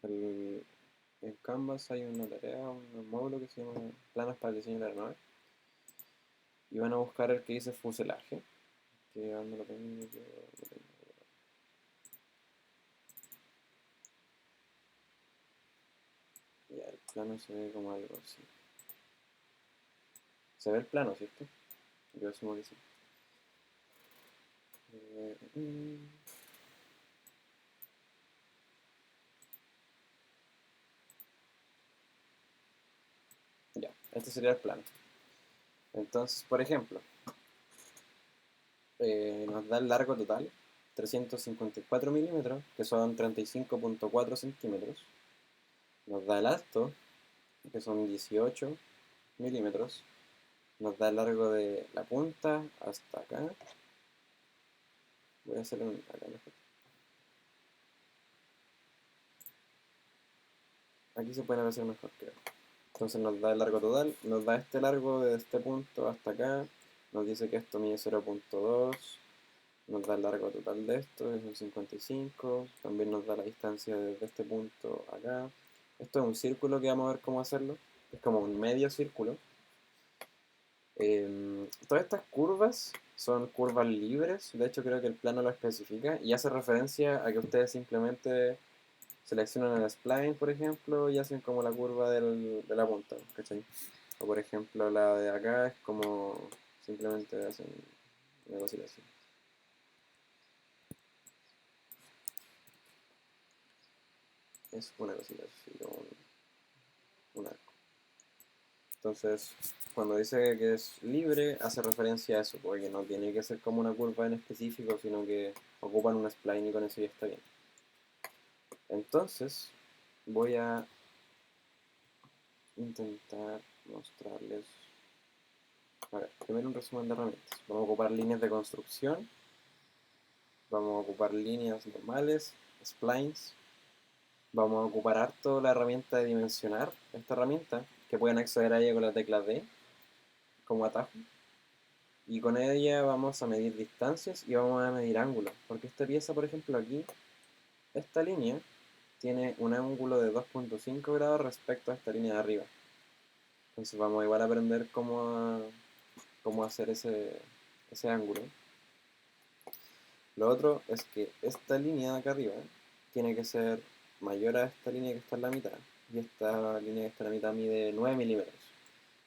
en Canvas. Hay una tarea, un módulo que se llama Planos para el diseño de la aeronave. Y van a buscar el que dice fuselaje, que donde lo tengo yo, lo tengo. Ya, el plano se ve como algo así. Se ve el plano, ¿cierto? Yo asumo que sí. Ya, este sería el plano. Entonces, por ejemplo, nos da el largo total, 354 milímetros, que son 35.4 centímetros. Nos da el alto, que son 18 milímetros. Nos da el largo de la punta hasta acá. Voy a hacerlo acá mejor. Aquí se puede hacer mejor, creo. Entonces nos da el largo total, nos da este largo de este punto hasta acá, nos dice que esto mide 0.2, nos da el largo total de esto, es un 55, también nos da la distancia desde este punto acá. Esto es un círculo que vamos a ver cómo hacerlo, es como un medio círculo. Todas estas curvas son curvas libres, de hecho creo que el plano lo especifica y hace referencia a que ustedes simplemente seleccionan el spline, por ejemplo, y hacen como la curva de la punta, ¿cachai? O por ejemplo la de acá es como simplemente hacen una cosita así. Es una cosita así, como un arco. Entonces, cuando dice que es libre, hace referencia a eso, porque no tiene que ser como una curva en específico, sino que ocupan un spline y con eso ya está bien. Entonces, voy a intentar mostrarles. A ver, primero un resumen de herramientas. Vamos a ocupar líneas de construcción, vamos a ocupar líneas normales, splines, vamos a ocupar harto la herramienta de dimensionar, esta herramienta, que pueden acceder a ella con la tecla D, como atajo. Y con ella vamos a medir distancias y vamos a medir ángulos, porque esta pieza, por ejemplo, aquí, esta línea, tiene un ángulo de 2.5 grados respecto a esta línea de arriba. Entonces vamos igual a aprender cómo hacer ese ángulo. Lo otro es que esta línea de acá arriba tiene que ser mayor a esta línea que está en la mitad. Y esta línea que está en la mitad mide 9 milímetros.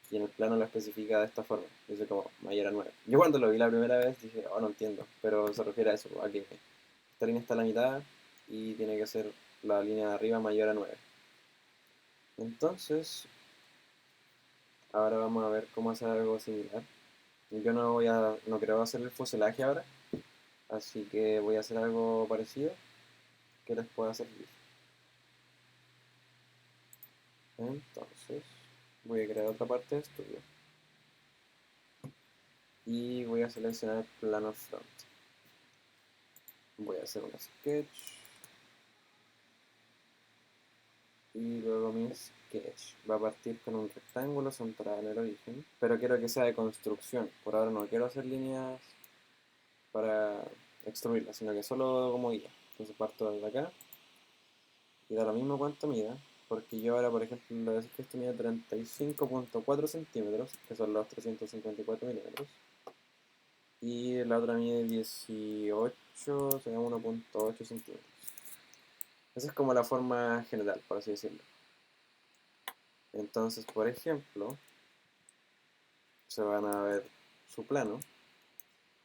Y en el plano lo especifica de esta forma. Dice como mayor a 9. Yo cuando lo vi la primera vez dije, oh, no entiendo. Pero se refiere a eso, a que esta línea está en la mitad y tiene que ser la línea de arriba mayor a 9. Entonces, ahora vamos a ver cómo hacer algo similar. Yo no creo hacer el fuselaje ahora. Así que voy a hacer algo parecido que les pueda servir. Entonces, voy a crear otra parte de estudio. Y voy a seleccionar plano front. Voy a hacer un sketch. Y luego mi sketch va a partir con un rectángulo centrado en el origen. Pero quiero que sea de construcción. Por ahora no quiero hacer líneas para extruirlas, sino que solo como guía. Entonces parto desde acá. y da lo mismo cuánto mida, porque yo ahora, por ejemplo, le voy a decir que esto mide 35.4 centímetros, que son los 354 milímetros, y la otra mide 18, sería 1.8 centímetros. Esa es como la forma general, por así decirlo. Entonces, por ejemplo, se van a ver su plano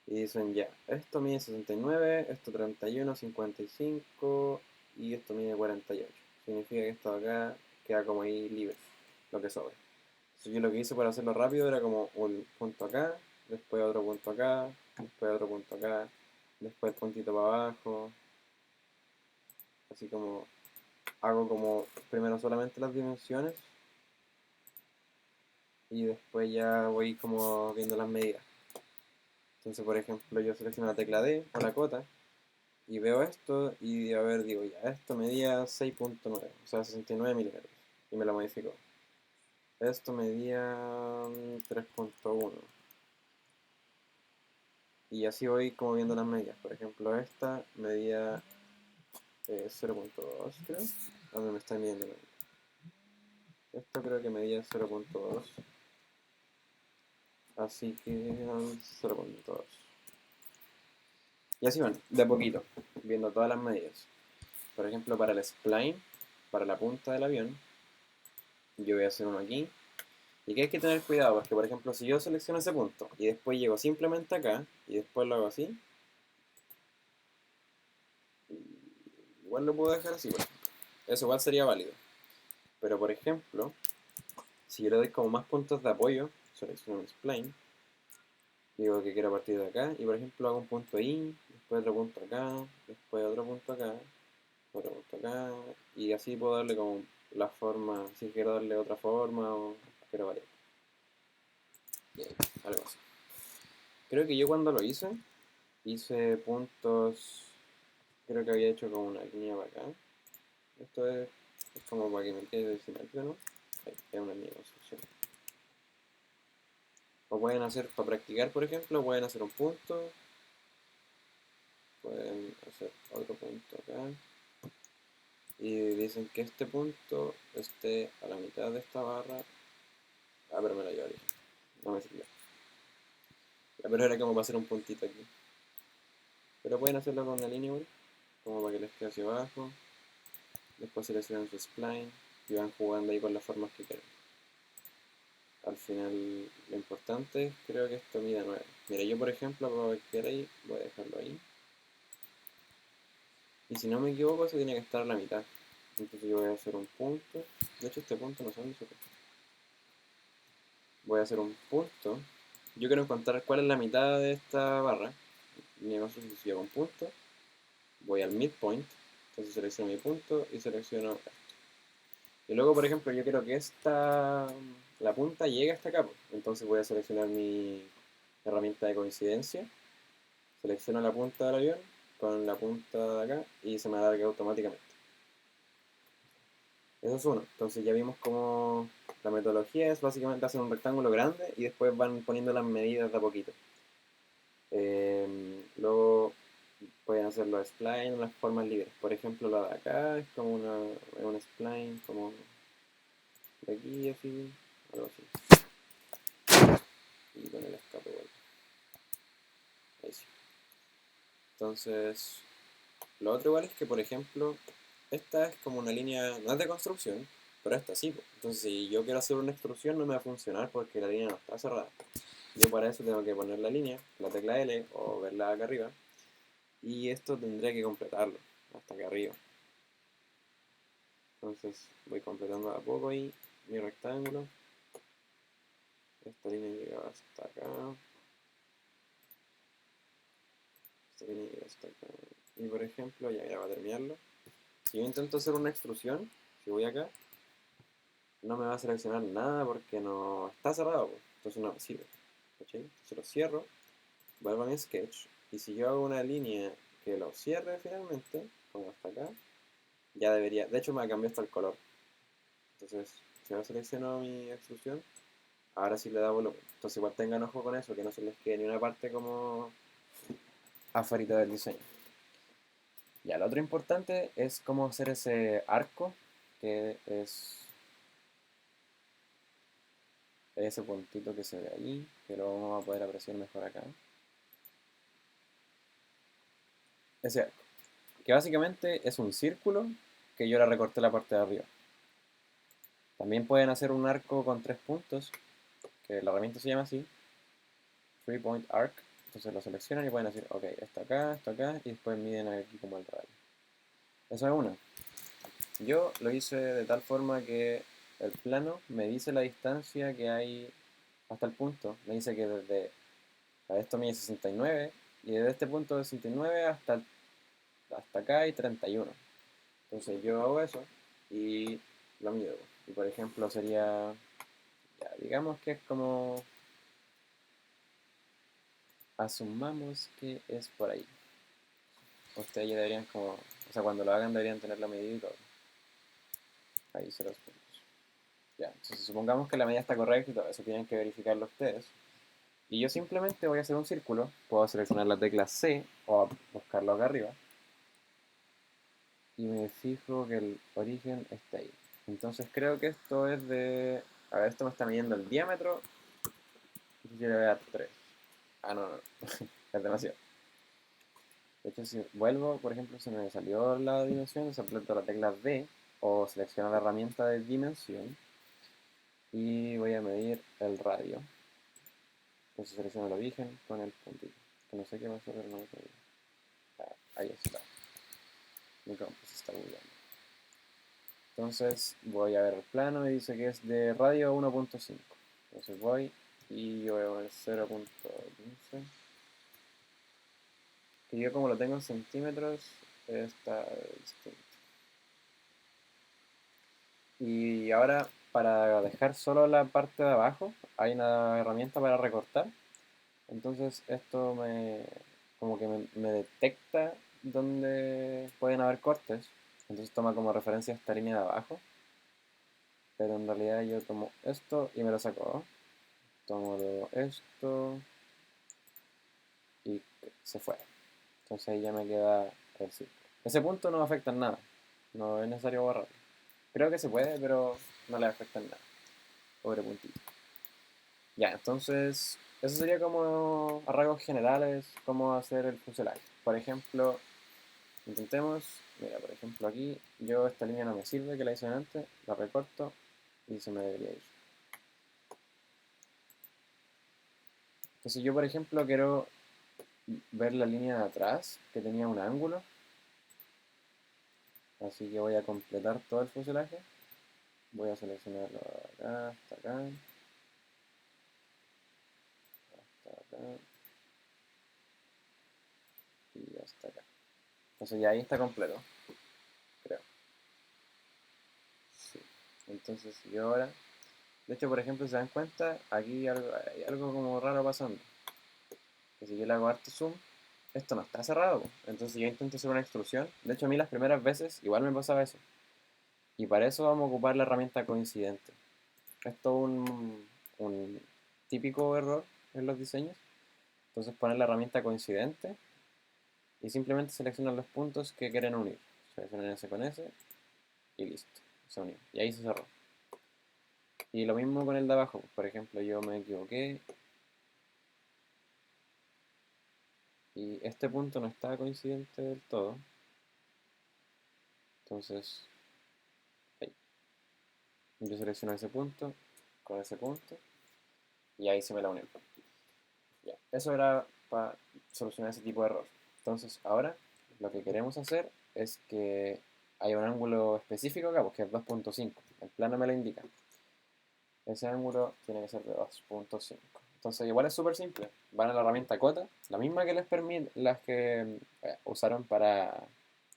y dicen ya, esto mide 69, esto 31, 55 y esto mide 48. Significa que esto de acá queda como ahí libre, lo que sobra. Entonces yo lo que hice para hacerlo rápido era como un punto acá, después otro punto acá, después otro punto acá, después puntito para abajo. Así como hago como primero solamente las dimensiones y después ya voy como viendo las medidas. Entonces, por ejemplo, yo selecciono la tecla D o la cota y veo esto y a ver, digo, ya, esto medía 6.9, o sea, 69 milímetros, y me lo modificó. Esto medía 3.1. Y así voy como viendo las medidas. Por ejemplo, esta medía 0.2, creo. ¿A dónde me está midiendo? Esto creo que medía 0.2. Así que 0.2. Y así van, de a poquito, viendo todas las medidas. Por ejemplo, para el spline, para la punta del avión, yo voy a hacer uno aquí. Y que hay que tener cuidado, porque por ejemplo, si yo selecciono ese punto y después llego simplemente acá y después lo hago así, igual lo puedo dejar así, por ejemplo. Eso igual sería válido. Pero por ejemplo, si yo le doy como más puntos de apoyo, selecciono un spline, digo que quiero partir de acá, y por ejemplo hago un punto ahí, después otro punto acá, después otro punto acá, otro punto acá, y así puedo darle como la forma, si quiero darle otra forma o quiero variar. Algo así. Creo que yo cuando lo hice puntos, creo que había hecho como una línea para acá. Esto es como para que me quede simétrico, ¿no? Ahí, es una línea de construcción. O pueden hacer, para practicar por ejemplo, pueden hacer un punto, pueden hacer otro punto acá, y dicen que este punto esté a la mitad de esta barra. Ah, pero me la llevo ahorita, no me sirvió. Ya, pero era como para hacer un puntito aquí. Pero pueden hacerlo con la línea, como para que les quede hacia abajo. Después seleccionan su spline y van jugando ahí con las formas que quieran. Al final, lo importante es, creo que esto mida 9. Mira, yo por ejemplo, para que quede ahí, voy a dejarlo ahí. Y si no me equivoco, eso tiene que estar a la mitad. Entonces yo voy a hacer un punto. De hecho, este punto no sé dónde se puede. Voy a hacer un punto. Yo quiero encontrar cuál es la mitad de esta barra. Mi caso es que yo hago un punto. Voy al midpoint. Entonces selecciono mi punto y selecciono esto. Y luego, por ejemplo, yo quiero que la punta llegue hasta acá, pues. Entonces voy a seleccionar mi herramienta de coincidencia. Selecciono la punta del avión con la punta de acá y se me alarga automáticamente. Eso es uno. Entonces ya vimos cómo la metodología es básicamente hacer un rectángulo grande y después van poniendo las medidas de a poquito. Luego pueden hacer los splines en las formas libres. Por ejemplo, la de acá es como un spline como de aquí, así, algo así. Y con el escape igual. Ahí sí. Entonces, lo otro igual es que, por ejemplo, esta es como una línea, no es de construcción, pero esta sí, pues. Entonces, si yo quiero hacer una extrusión, no me va a funcionar porque la línea no está cerrada. Yo para eso tengo que poner la línea, la tecla L o verla acá arriba, y esto tendría que completarlo hasta acá arriba. Entonces, voy completando a poco ahí mi rectángulo. Esta línea llega hasta acá. Esta línea llega hasta acá. Y por ejemplo, ya va a terminarlo. Si yo intento hacer una extrusión, si voy acá, no me va a seleccionar nada porque no está cerrado, pues. Entonces no me sirve. ¿Cachai? Entonces lo cierro, vuelvo a mi sketch, y si yo hago una línea que lo cierre finalmente, como hasta acá, ya debería, de hecho me cambió hasta el color. Entonces, si ahora selecciono mi extrusión, ahora sí le da volumen. Entonces igual tengan ojo con eso, que no se les quede ni una parte como afuera del diseño. Ya, lo otro importante es cómo hacer ese arco, que es ese puntito que se ve ahí, que lo vamos a poder apreciar mejor acá. Ese arco, que básicamente es un círculo que yo le recorté la parte de arriba. También pueden hacer un arco con 3 puntos, que la herramienta se llama así, 3-point arc. Entonces lo seleccionan y pueden decir, ok, esto acá, y después miden aquí como el radio. Eso es una. Yo lo hice de tal forma que el plano me dice la distancia que hay hasta el punto. Me dice que desde a esto mide 69 y desde este punto de 69 hasta acá hay 31. Entonces yo hago eso y lo mido. Y por ejemplo sería, ya, digamos que es como, asumamos que es por ahí. Ustedes ya deberían como, o sea, cuando lo hagan deberían tenerlo medido y todo. Ahí se los puntos. Ya, entonces supongamos que la medida está correcta y todo eso tienen que verificarlo ustedes. Y yo simplemente voy a hacer un círculo, puedo seleccionar la tecla C o buscarlo acá arriba. Y me fijo que el origen está ahí. Entonces creo que esto es de... A ver, esto me está midiendo el diámetro. Y yo le voy a dar 3. Ah, no, no, es demasiado. De hecho, si vuelvo, por ejemplo, se me salió la dimensión, se aprieto la tecla D o selecciono la herramienta de dimensión y voy a medir el radio. Entonces selecciono el origen con el puntito. Que no sé qué pasó, pero no me salió. Ah, ahí está. Mi compu se está bugueando. Entonces voy a ver el plano y dice que es de radio 1.5. Entonces voy y yo voy a poner 0.15. Que yo como lo tengo en centímetros está distinto. Y ahora para dejar solo la parte de abajo hay una herramienta para recortar. Entonces esto como que me detecta dónde pueden haber cortes. Entonces toma como referencia esta línea de abajo. Pero en realidad yo tomo esto y me lo saco. Tomo luego esto y se fue. Entonces ahí ya me queda el círculo. Ese punto no afecta en nada. No es necesario borrarlo. Creo que se puede, pero no le afecta en nada. Pobre puntito. Ya, entonces, eso sería como a rasgos generales cómo hacer el fuselaje. Por ejemplo, intentemos, mira, por ejemplo aquí, yo esta línea no me sirve, que la hice antes, la recorto y se me debería ir. Entonces yo, por ejemplo, quiero ver la línea de atrás, que tenía un ángulo, así que voy a completar todo el fuselaje. Voy a seleccionarlo acá, hasta acá, hasta acá y hasta acá. Entonces ya ahí está completo, creo. Sí. Entonces yo ahora, de hecho, por ejemplo, si se dan cuenta, aquí hay algo como raro pasando. Que si yo le hago harto zoom, esto no está cerrado. Entonces yo intento hacer una extrusión. De hecho, a mí las primeras veces igual me pasaba eso. Y para eso vamos a ocupar la herramienta coincidente. Esto es un típico error en los diseños. Entonces poner la herramienta coincidente y simplemente seleccionar los puntos que quieren unir. Seleccionan ese con ese y listo. Se unió. Y ahí se cerró. Y lo mismo con el de abajo. Por ejemplo, yo me equivoqué y este punto no está coincidente del todo. Entonces, ahí. Yo selecciono ese punto con ese punto y ahí se me la unió. Ya. Eso era para solucionar ese tipo de error. Entonces, ahora lo que queremos hacer es que haya un ángulo específico acá, porque es 2.5. El plano me lo indica. Ese ángulo tiene que ser de 2.5. Entonces, igual es súper simple. Van a la herramienta cota, la misma que les permite, las que usaron para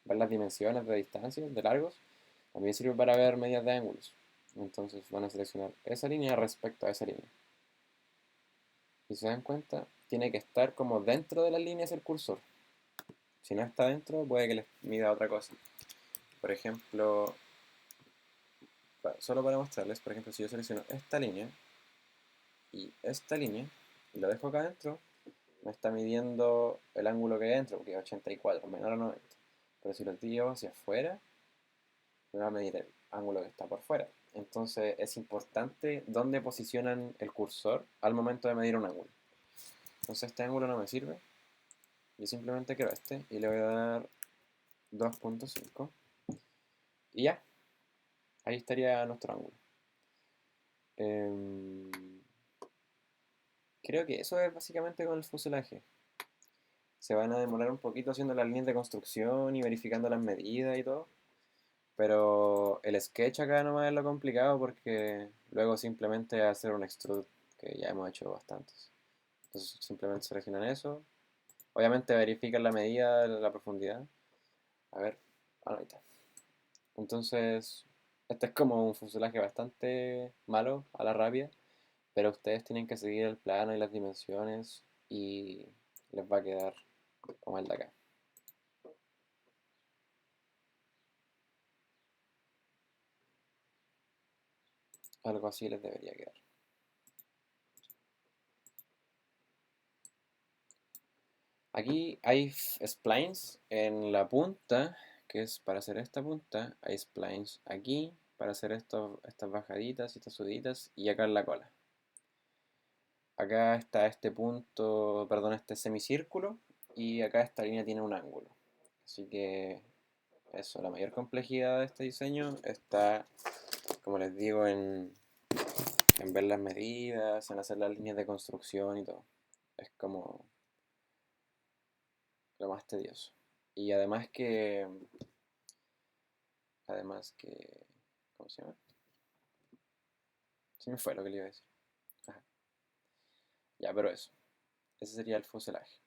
ver las dimensiones de distancias, de largos, también sirve para ver medidas de ángulos. Entonces van a seleccionar esa línea respecto a esa línea. Y si se dan cuenta, tiene que estar como dentro de las líneas el cursor. Si no está dentro, puede que les mida otra cosa. Por ejemplo, solo para mostrarles, por ejemplo, si yo selecciono esta línea y esta línea y lo dejo acá adentro, me está midiendo el ángulo que hay dentro, porque es 84, menor a 90. pero si lo tiro hacia afuera, me va a medir el ángulo que está por fuera. Entonces es importante dónde posicionan el cursor al momento de medir un ángulo. Entonces este ángulo no me sirve. Yo simplemente quiero este y le voy a dar 2.5. Y ya, ahí estaría nuestro ángulo. Em, Creo que eso es básicamente con el fuselaje. Se van a demorar un poquito haciendo las líneas de construcción y verificando las medidas y todo. Pero el sketch acá nomás es lo complicado porque luego simplemente hacer un extrude, que ya hemos hecho bastantes. Entonces simplemente seleccionan eso. Obviamente verifican la medida, la profundidad. A ver, ahí está. Entonces, este es como un fuselaje bastante malo a la rápida, pero ustedes tienen que seguir el plano y las dimensiones y les va a quedar como el de acá. Algo así les debería quedar. Aquí hay splines en la punta, que es para hacer esta punta. Hay splines aquí para hacer estas bajaditas y estas subiditas, y acá en la cola. Acá está este punto, perdón, este semicírculo, y acá esta línea tiene un ángulo. Así que eso, la mayor complejidad de este diseño está, como les digo, en ver las medidas, en hacer las líneas de construcción y todo. Es como lo más tedioso. Y además que, ¿cómo se llama? Se me fue lo que le iba a decir. Ajá. Ya, pero eso. Ese sería el fuselaje.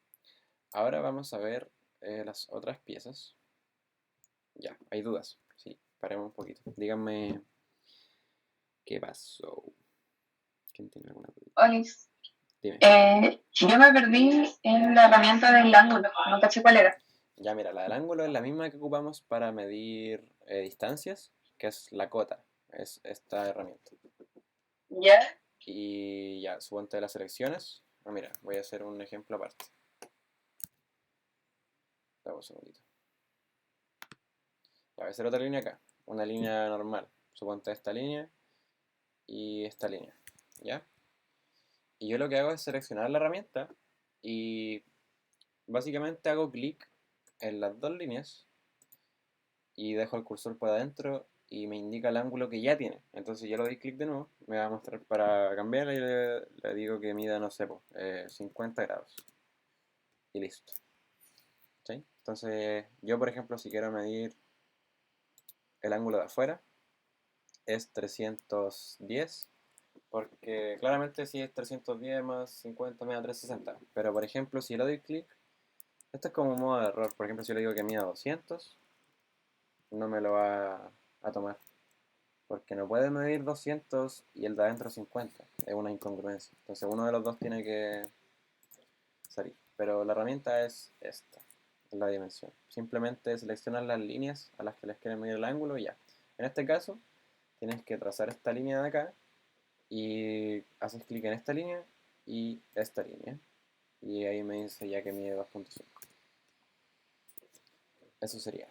Ahora vamos a ver las otras piezas. Ya, hay dudas. Sí, paremos un poquito. Díganme qué pasó. ¿Quién tiene alguna duda? Olis, Dime. yo me perdí en la herramienta del ángulo, no caché cuál era. Ya, mira, la del ángulo es la misma que ocupamos para medir distancias, que es la cota. Es esta herramienta. ¿Ya? Y ya, suponte las selecciones. Mira, voy a hacer un ejemplo aparte. Dame un segundito. Ya, voy a hacer otra línea acá. Una línea normal. Suponte esta línea y esta línea. ¿Ya? Y yo lo que hago es seleccionar la herramienta y básicamente hago clic en las dos líneas y dejo el cursor por adentro y me indica el ángulo que ya tiene. Entonces yo le doy clic de nuevo, me va a mostrar para cambiarla y le digo que mida, no sé, 50 grados. Y listo. ¿Sí? Entonces yo, por ejemplo, si quiero medir el ángulo de afuera, es 310. Porque claramente si es 310 más 50 me da 360. Pero por ejemplo, si le doy clic, esto es como un modo de error. Por ejemplo, si yo le digo que mida 200, no me lo va a tomar. Porque no puede medir 200 y el de adentro 50. Es una incongruencia. Entonces uno de los dos tiene que salir. Pero la herramienta es esta, es la dimensión. Simplemente seleccionar las líneas a las que les quieren medir el ángulo y ya. En este caso, tienes que trazar esta línea de acá y haces clic en esta línea y esta línea. Y ahí me dice ya que mide 2.5. Eso sería.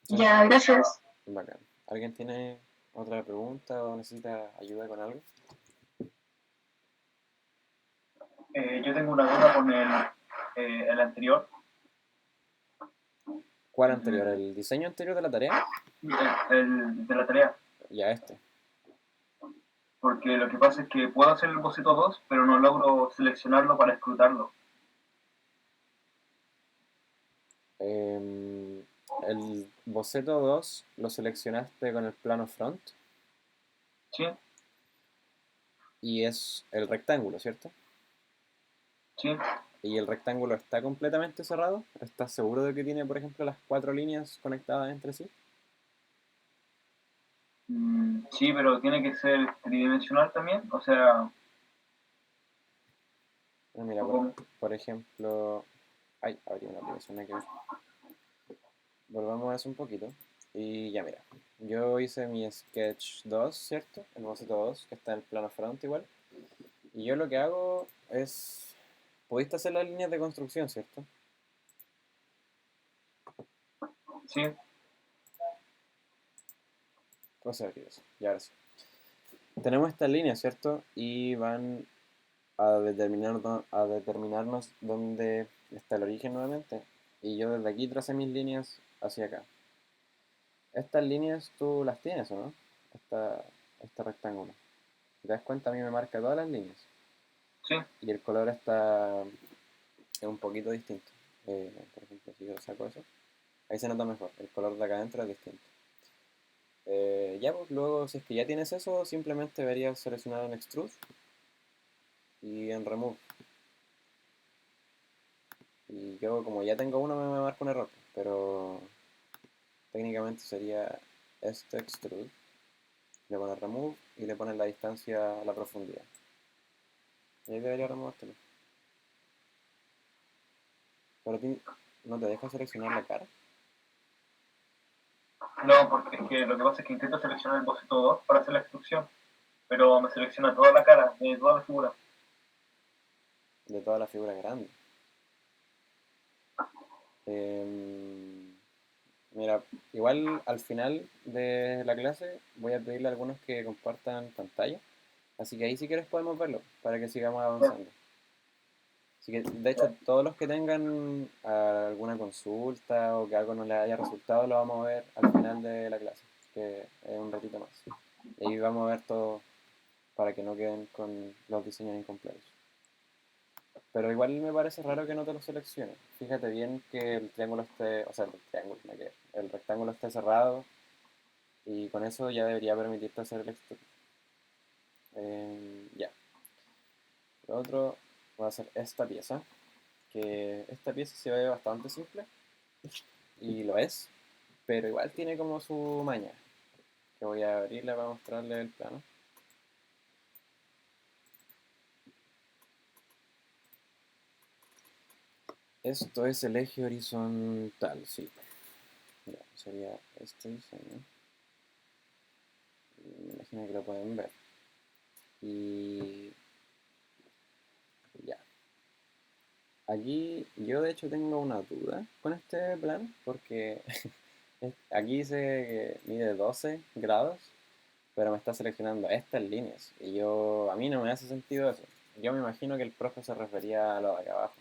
Ya, gracias. Bacán. ¿Alguien tiene otra pregunta o necesita ayuda con algo? Yo tengo una duda con el anterior. ¿Cuál anterior? ¿El diseño anterior de la tarea? El de la tarea. Ya este. Porque lo que pasa es que puedo hacer el boceto 2, pero no logro seleccionarlo para escrutarlo. El boceto 2 lo seleccionaste con el plano front ¿Sí? y es el rectángulo, ¿cierto? ¿Sí? ¿Y el rectángulo está completamente cerrado? ¿Estás seguro de que tiene, por ejemplo, las 4 líneas conectadas entre sí? Sí, pero tiene que ser tridimensional también. O sea, Mira, ¿cómo? por ejemplo... Ay, abrí una aplicación aquí. Volvamos a eso un poquito. Y ya mira, yo hice mi sketch 2, ¿cierto? El boceto 2, que está en el plano front igual. Y yo lo que hago es... Pudiste hacer las líneas de construcción, ¿cierto? Sí, Conservativos. Y ahora sí. Tenemos estas líneas, ¿cierto? Y van a determinarnos dónde está el origen nuevamente. Y yo desde aquí tracé mis líneas hacia acá. Estas líneas tú las tienes, ¿o no? Este rectángulo. Si te das cuenta, a mí me marca todas las líneas. sí. Y el color está es un poquito distinto. Por ejemplo, si yo saco eso, ahí se nota mejor. El color de acá adentro es distinto. Ya, pues luego, si es que ya tienes eso, simplemente deberías seleccionar en Extrude y en Remove. Y yo, como ya tengo uno, me marca un error. Pero técnicamente sería este Extrude. Le pones Remove y le pones la distancia a la profundidad. Y ahí debería removértelo. Pero a ti no te deja seleccionar la cara. No, porque es que lo que pasa es que intento seleccionar el boceto 2 para hacer la extrusión, pero me selecciona toda la cara, de toda la figura. De toda la figura grande. Mira, igual al final de la clase voy a pedirle a algunos que compartan pantalla. Así que ahí si quieres podemos verlo para que sigamos Ya, avanzando. Así que de hecho ya. todos los que tengan alguna consulta o que algo no les haya resultado lo vamos a ver al final de la clase, que es un ratito más. Y ahí vamos a ver todo para que no queden con los diseños incompletos. Pero igual me parece raro que no te lo seleccione. Fíjate bien que el triángulo esté, o sea, el triángulo, no que el rectángulo esté cerrado y con eso ya debería permitirte hacer el extrude. Ya. Lo otro va a ser esta pieza, que esta pieza se ve bastante simple y lo es, pero igual tiene como su maña, que voy a abrirla para mostrarle el plano. Esto es el eje horizontal, sí. Ya, sería este diseño. Me imagino que lo pueden ver. Y ya. Aquí yo de hecho tengo una duda con este plan, porque aquí dice que mide 12 grados, pero me está seleccionando estas líneas. Y a mí no me hace sentido eso. Yo me imagino que el profe se refería a lo de acá abajo,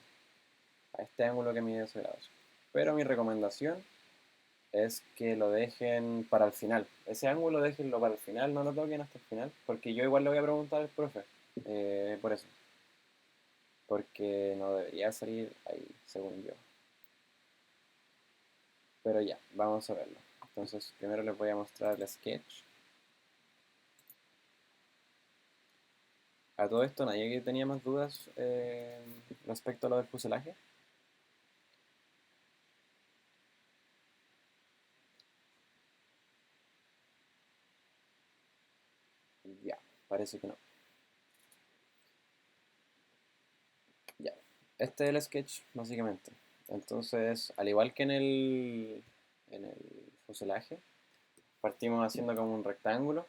a este ángulo que mide 12 grados. Pero mi recomendación es que lo dejen para el final. Ese ángulo déjenlo para el final, no lo toquen hasta el final, porque yo igual le voy a preguntar al profe, por eso. Porque no debería salir ahí, según yo. Pero ya, vamos a verlo. Entonces, primero les voy a mostrar el sketch. A todo esto, nadie que tenía más dudas respecto a lo del fuselaje. Ya, parece que no. Ya, este es el sketch, básicamente. Entonces, al igual que en el fuselaje, partimos haciendo como un rectángulo.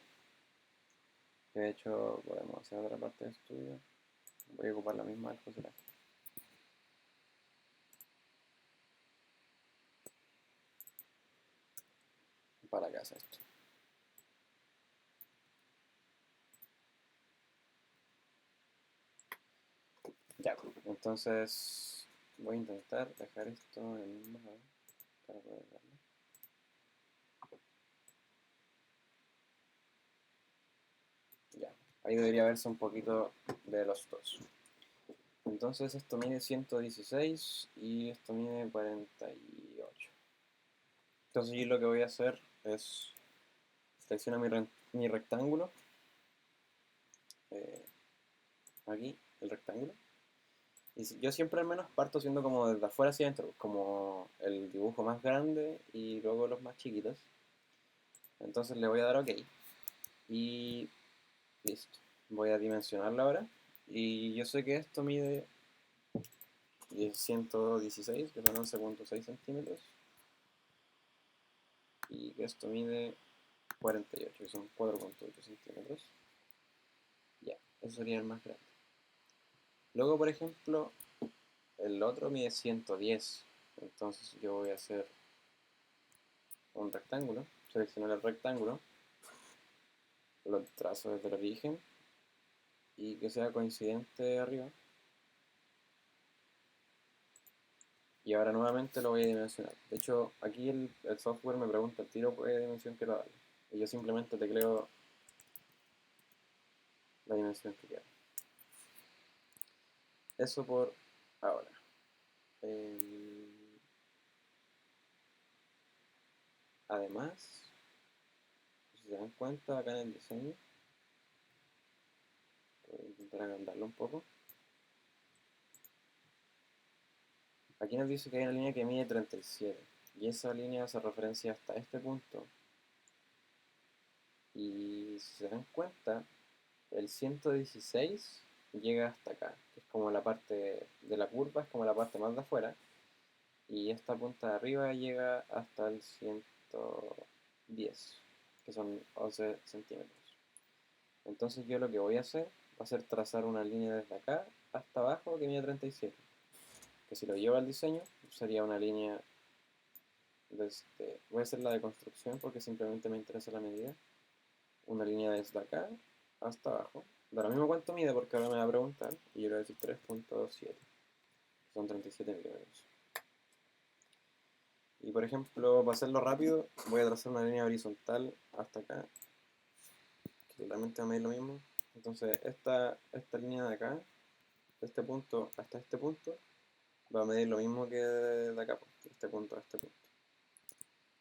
Que de hecho, podemos hacer otra parte de estudio. Voy a ocupar la misma del fuselaje. Para casa esto. Ya, entonces voy a intentar dejar esto en bajo para poder verlo. Ya, ahí debería verse un poquito de los dos. Entonces esto mide 116 y esto mide 48. Entonces yo lo que voy a hacer es seleccionar mi rectángulo, eh, aquí, el rectángulo. Y yo siempre al menos parto haciendo como desde afuera hacia adentro, como el dibujo más grande y luego los más chiquitos. Entonces le voy a dar OK y listo. Voy a dimensionarlo ahora. Y yo sé que esto mide 116, que son 11,6 centímetros. Y que esto mide 48, que son 4,8 centímetros. Ya, eso sería el más grande. Luego, por ejemplo, el otro mide 110. Entonces yo voy a hacer un rectángulo, seleccionar el rectángulo, lo trazo desde el origen y que sea coincidente arriba. Y ahora nuevamente lo voy a dimensionar. De hecho, aquí el software me pregunta el tiro qué dimensión quiero darle. Y yo simplemente tecleo la dimensión que quiero. Eso por ahora. Además, si se dan cuenta acá en el diseño, voy a intentar agrandarlo un poco. Aquí nos dice que hay una línea que mide 37 y esa línea hace referencia hasta este punto. Y si se dan cuenta, el 116 llega hasta acá, que es como la parte de la curva, es como la parte más de afuera. Y esta punta de arriba llega hasta el 110, que son 11 centímetros. Entonces yo lo que voy a hacer va a ser trazar una línea desde acá hasta abajo que mide 37. Que si lo llevo al diseño, sería una línea desde... Voy a hacer la de construcción porque simplemente me interesa la medida. Una línea desde acá hasta abajo. Da lo mismo cuánto mide porque ahora me va a preguntar. Y yo le voy a decir 3.7. Son 37 milímetros. Y por ejemplo, para hacerlo rápido, voy a trazar una línea horizontal hasta acá, que realmente va a medir lo mismo. Entonces, esta línea de acá, de este punto hasta este punto, va a medir lo mismo que de acá, de este punto a este punto.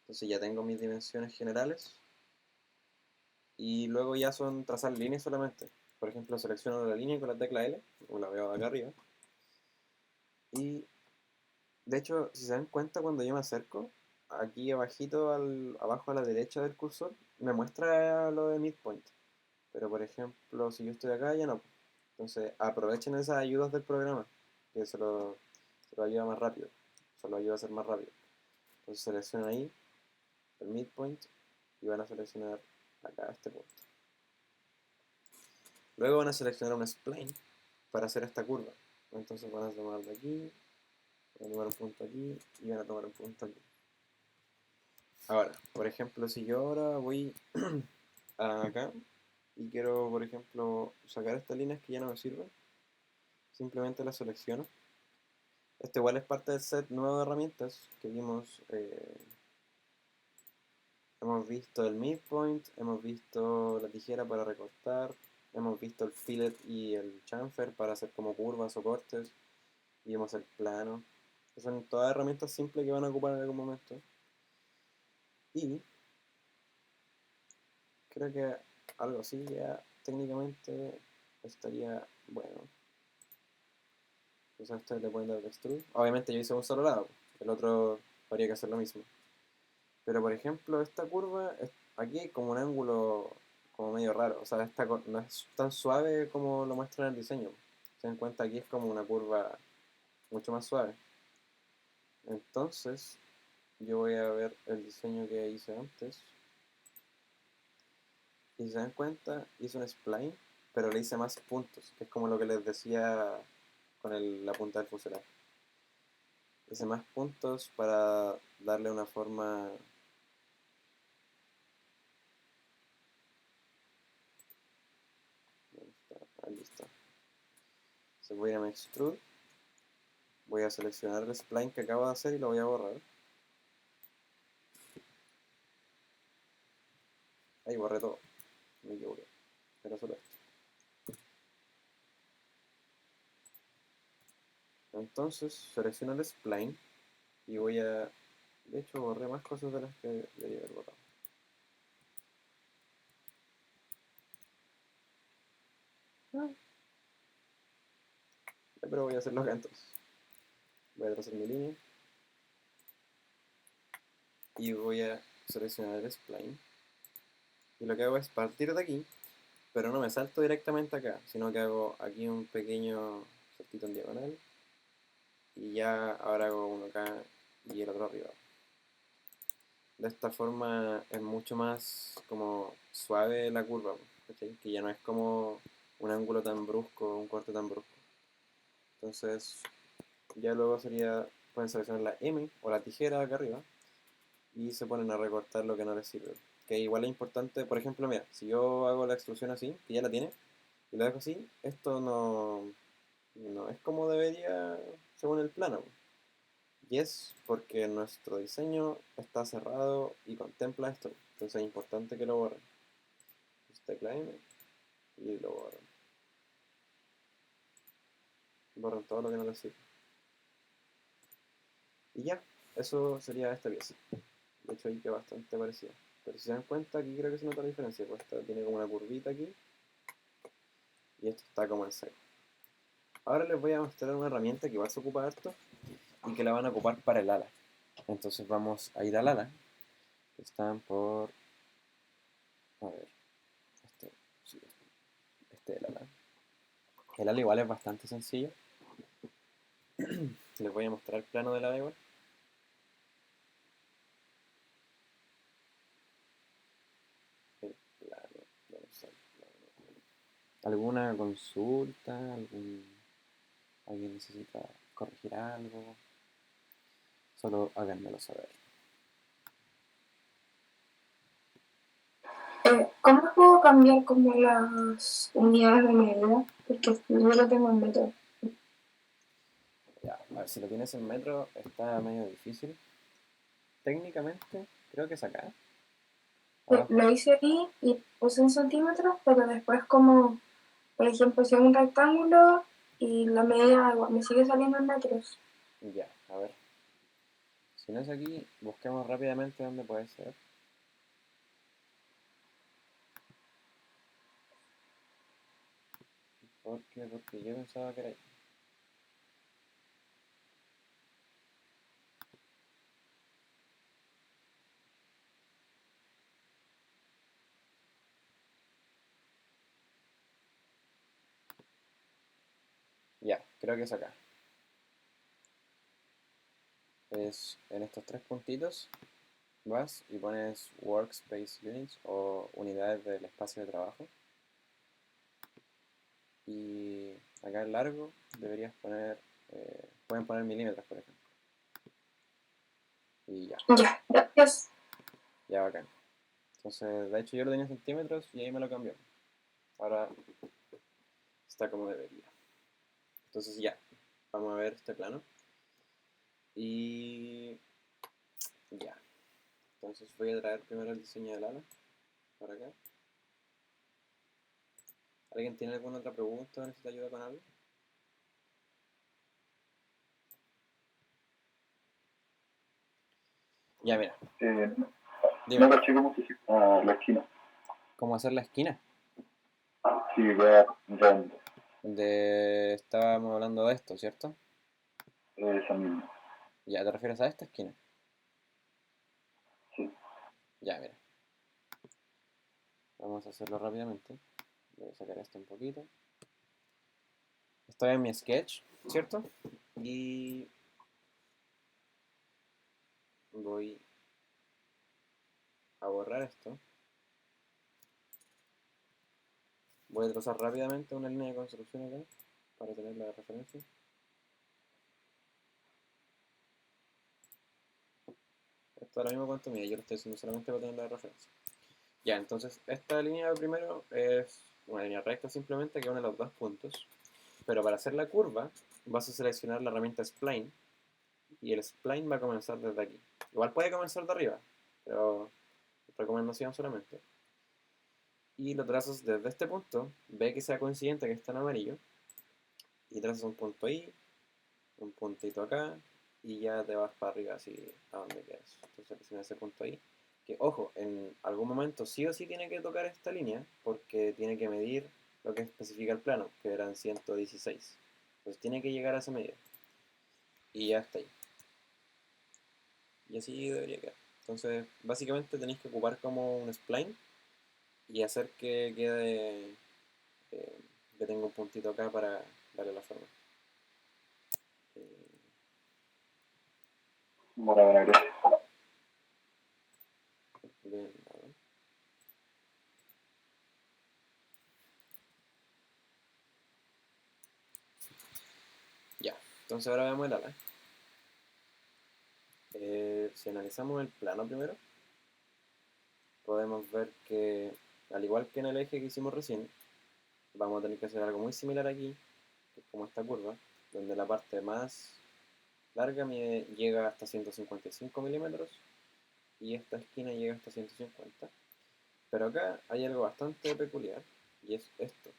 Entonces ya tengo mis dimensiones generales. Y luego ya son trazar líneas solamente. Por ejemplo, selecciono la línea con la tecla L, como la veo acá arriba. Y de hecho, si se dan cuenta cuando yo me acerco, aquí abajito, abajo a la derecha del cursor, me muestra lo de midpoint. Pero por ejemplo, si yo estoy acá, ya no. Entonces aprovechen esas ayudas del programa, que se lo ayuda más rápido. Se lo ayuda a hacer más rápido. Entonces seleccionan ahí el midpoint y van a seleccionar acá este punto. Luego van a seleccionar un spline para hacer esta curva. Entonces van a tomar de aquí, van a tomar un punto aquí y van a tomar un punto aquí. Ahora, por ejemplo, si yo ahora voy acá y quiero, por ejemplo, sacar estas líneas que ya no me sirven, simplemente las selecciono. Este igual es parte del set nuevo de herramientas que vimos. Hemos visto el midpoint, hemos visto la tijera para recortar, hemos visto el fillet y el chamfer para hacer como curvas o cortes, y vimos el plano. Son todas herramientas simples que van a ocupar en algún momento. Y creo que algo así ya técnicamente estaría bueno. Entonces a ustedes le pueden dar el extrude. Obviamente yo hice un solo lado, el otro habría que hacer lo mismo. Pero por ejemplo, esta curva, aquí hay como un ángulo como medio raro. O sea, no es tan suave como lo muestra en el diseño. Se dan cuenta, aquí es como una curva mucho más suave. Entonces, yo voy a ver el diseño que hice antes. Y si se dan cuenta, hice un spline, pero le hice más puntos, que es como lo que les decía con la punta del fuselaje. Hice más puntos para darle una forma. Ahí está. Se voy a mi extrude, voy a seleccionar el spline que acabo de hacer y lo voy a borrar. Ahí borré todo, me equivoqué, era solo esto. Entonces selecciono el spline y voy a... De hecho borré más cosas de las que debería haber borrado. Ya, pero voy a hacerlo acá entonces. Voy a trazar mi línea y voy a seleccionar el spline. Y lo que hago es partir de aquí, pero no me salto directamente acá, sino que hago aquí un pequeño saltito en diagonal y ya ahora hago uno acá y el otro arriba. De esta forma es mucho más como suave la curva, ¿cachai? Que ya no es como un ángulo tan brusco, un corte tan brusco. Entonces, ya luego sería, pueden seleccionar la M o la tijera acá arriba y se ponen a recortar lo que no les sirve. Que igual es importante, por ejemplo, mira, si yo hago la extrusión así, que ya la tiene, y lo dejo así, esto no es como debería según el plano. Y es porque nuestro diseño está cerrado y contempla esto. Entonces es importante que lo borren. Tecla M y lo borran. Borran todo lo que no les sirve. Y ya, eso sería esta pieza. De hecho ahí queda bastante parecida. Pero si se dan cuenta, aquí creo que se nota la diferencia. Pues esta tiene como una curvita aquí y esto está como en seco. Ahora les voy a mostrar una herramienta que igual se ocupa harto y que la van a ocupar para el ala. Entonces vamos a ir al ala, que están por... A ver, este, sí, este es el ala. El ala igual es bastante sencillo. Les voy a mostrar el plano del ala igual. El plano, ¿dónde está el plano? ¿Alguna consulta? ¿Alguien necesita corregir algo? Solo háganmelo saber. ¿Cómo puedo cambiar como las unidades de medida? Porque yo lo tengo en metro. Ya, a ver, si lo tienes en metro está medio difícil. Técnicamente, creo que es acá, abajo. Lo hice ahí y puse en centímetros, pero después como, por ejemplo, si es un rectángulo y la medida igual me sigue saliendo en metros. Ya, a ver. Si no es aquí, busquemos rápidamente dónde puede ser. ¿Por qué? Porque yo pensaba que era ahí. Ya, creo que es acá. Es en estos tres puntitos. Vas y pones Workspace Units o unidades del espacio de trabajo. Y acá en largo deberías poner, pueden poner milímetros, por ejemplo. Y ya, Ya, gracias. ya bacán. Entonces, de hecho yo lo tenía en centímetros y ahí me lo cambió. Ahora está como debería. Entonces ya, vamos a ver este plano. Y ya. Entonces voy a traer primero el diseño del ala. Para acá. ¿Alguien tiene alguna otra pregunta o necesita ayuda con algo? Ya, mira. No Dime, caché cómo se hicieron la esquina. ¿cómo hacer la esquina? Sí, queda redonda. Estábamos hablando de esto, ¿cierto? Esa misma. Ya, ¿te refieres a esta esquina? Sí. Ya, mira. Vamos a hacerlo rápidamente. Voy a sacar esto un poquito. Estoy en mi sketch, ¿cierto? Y voy a borrar esto. Voy a trazar rápidamente una línea de construcción acá para tener la referencia. Esto ahora mismo cuánto mide, yo lo estoy haciendo solamente para tener la referencia. Ya, entonces esta línea primero es una línea recta simplemente que une los dos puntos. Pero para hacer la curva vas a seleccionar la herramienta Spline y el Spline va a comenzar desde aquí. Igual puede comenzar de arriba, pero recomendación solamente. Y lo trazas desde este punto, ve que sea coincidente que está en amarillo, y trazas un punto ahí, un puntito acá, y ya te vas para arriba así a donde quieras. Entonces selecciona ese punto ahí. Que ojo, en algún momento sí o sí tiene que tocar esta línea, porque tiene que medir lo que especifica el plano, que eran 116. Entonces tiene que llegar a esa medida. Y ya está ahí. Y así debería quedar. Entonces, básicamente tenéis que ocupar como un spline y hacer que quede, que tenga un puntito acá para darle la forma. Eh, Bueno, gracias. bien, a ver. Ya, entonces ahora vemos el ala. Si analizamos el plano primero, podemos ver que, al igual que en el eje que hicimos recién, vamos a tener que hacer algo muy similar aquí, que es como esta curva, donde la parte más larga llega hasta 155 milímetros y esta esquina llega hasta 150. Pero acá hay algo bastante peculiar, y es esto,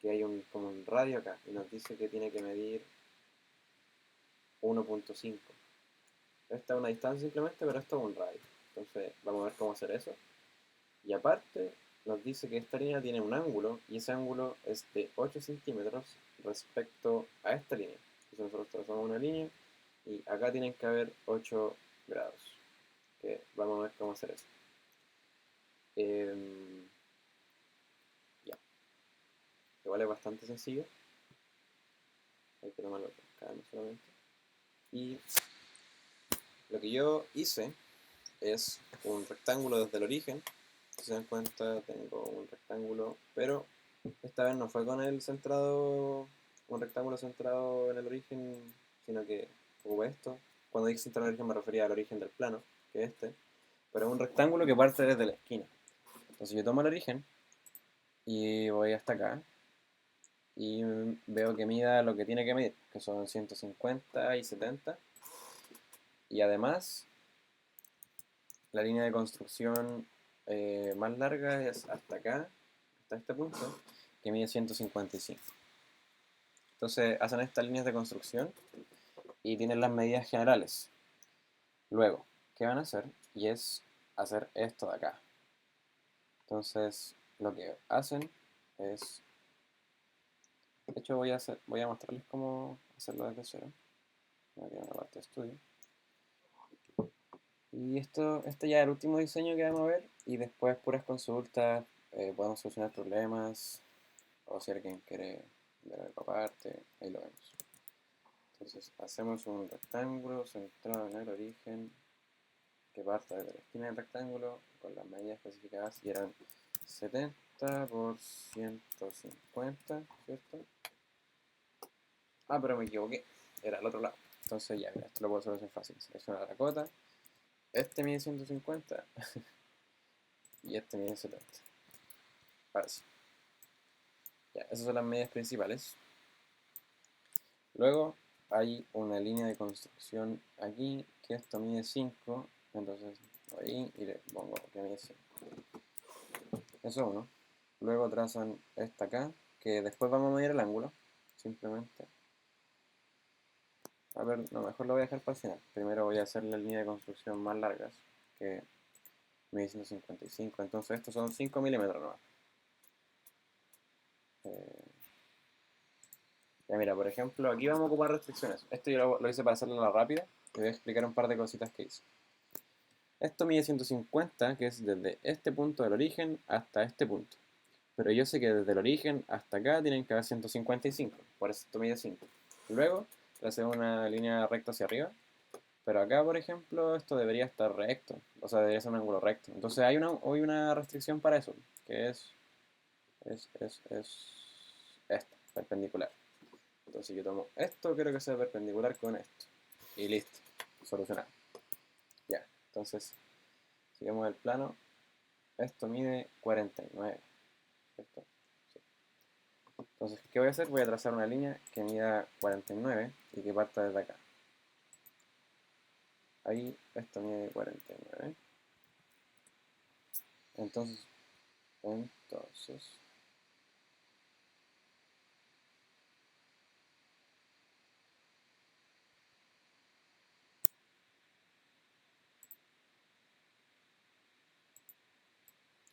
que hay como un radio acá, y nos dice que tiene que medir 1.5. Esta es una distancia simplemente, pero esto es un radio. Entonces vamos a ver cómo hacer eso. Y aparte nos dice que esta línea tiene un ángulo, y ese ángulo es de 8 centímetros respecto a esta línea. Entonces nosotros trazamos una línea, y acá tienen que haber 8 grados. Que vamos a ver cómo hacer eso. Ya. Igual es bastante sencillo. Hay que tomarlo con calma solamente. Y lo que yo hice es un rectángulo desde el origen. Si se dan cuenta, tengo un rectángulo, pero esta vez no fue con el centrado, un rectángulo centrado en el origen, sino que ocupé esto. Cuando dije centrado en el origen me refería al origen del plano, que es este, pero es un rectángulo que parte desde la esquina. Entonces yo tomo el origen y voy hasta acá y veo que mida lo que tiene que medir, que son 150 y 70. Y además, la línea de construcción más larga es hasta acá, hasta este punto, que mide 155. Entonces hacen estas líneas de construcción y tienen las medidas generales. Luego, ¿qué van a hacer? Y es hacer esto de acá. Entonces, lo que hacen es... De hecho, voy a mostrarles cómo hacerlo desde cero. Voy a crear una parte de estudio. Y este ya es el último diseño que vamos a ver, y después puras consultas, podemos solucionar problemas, o si alguien quiere ver algo aparte, ahí lo vemos. Entonces hacemos un rectángulo centrado en el origen, que parte desde la esquina del rectángulo, con las medidas especificadas, y eran 70 por 150, ¿cierto? Ah, pero me equivoqué, era al otro lado. Entonces ya, mira, esto lo puedo solucionar fácil. Selecciono la cota, este mide 150 y este mide 70. Ahora sí. Ya, esas son las medidas principales. Luego hay una línea de construcción aquí, que esto mide 5, entonces voy ahí y le pongo que mide 5. Eso es uno. Luego trazan esta acá, que después vamos a medir el ángulo, simplemente. A ver, no, mejor lo voy a dejar para el final. Primero voy a hacer la línea de construcción más largas, que mide 155, entonces estos son 5 milímetros nomás. Ya mira, por ejemplo, aquí vamos a ocupar restricciones. Esto yo lo hice para hacerlo a la rápida. Te voy a explicar un par de cositas que hice. Esto mide 150, que es desde este punto del origen hasta este punto. Pero yo sé que desde el origen hasta acá tienen que haber 155, por eso esto mide 5. Luego, tracé una línea recta hacia arriba, pero acá, por ejemplo, esto debería estar recto, o sea, debería ser un ángulo recto. Entonces hay una restricción para eso, que es esta, perpendicular. Entonces yo tomo esto, quiero que sea perpendicular con esto. Y listo, solucionado. Ya, entonces, sigamos el plano. Esto mide 49, ¿cierto? Sí. Entonces, ¿qué voy a hacer? Voy a trazar una línea que mida 49 y que parta desde acá. Ahí, esto mide 49. Entonces,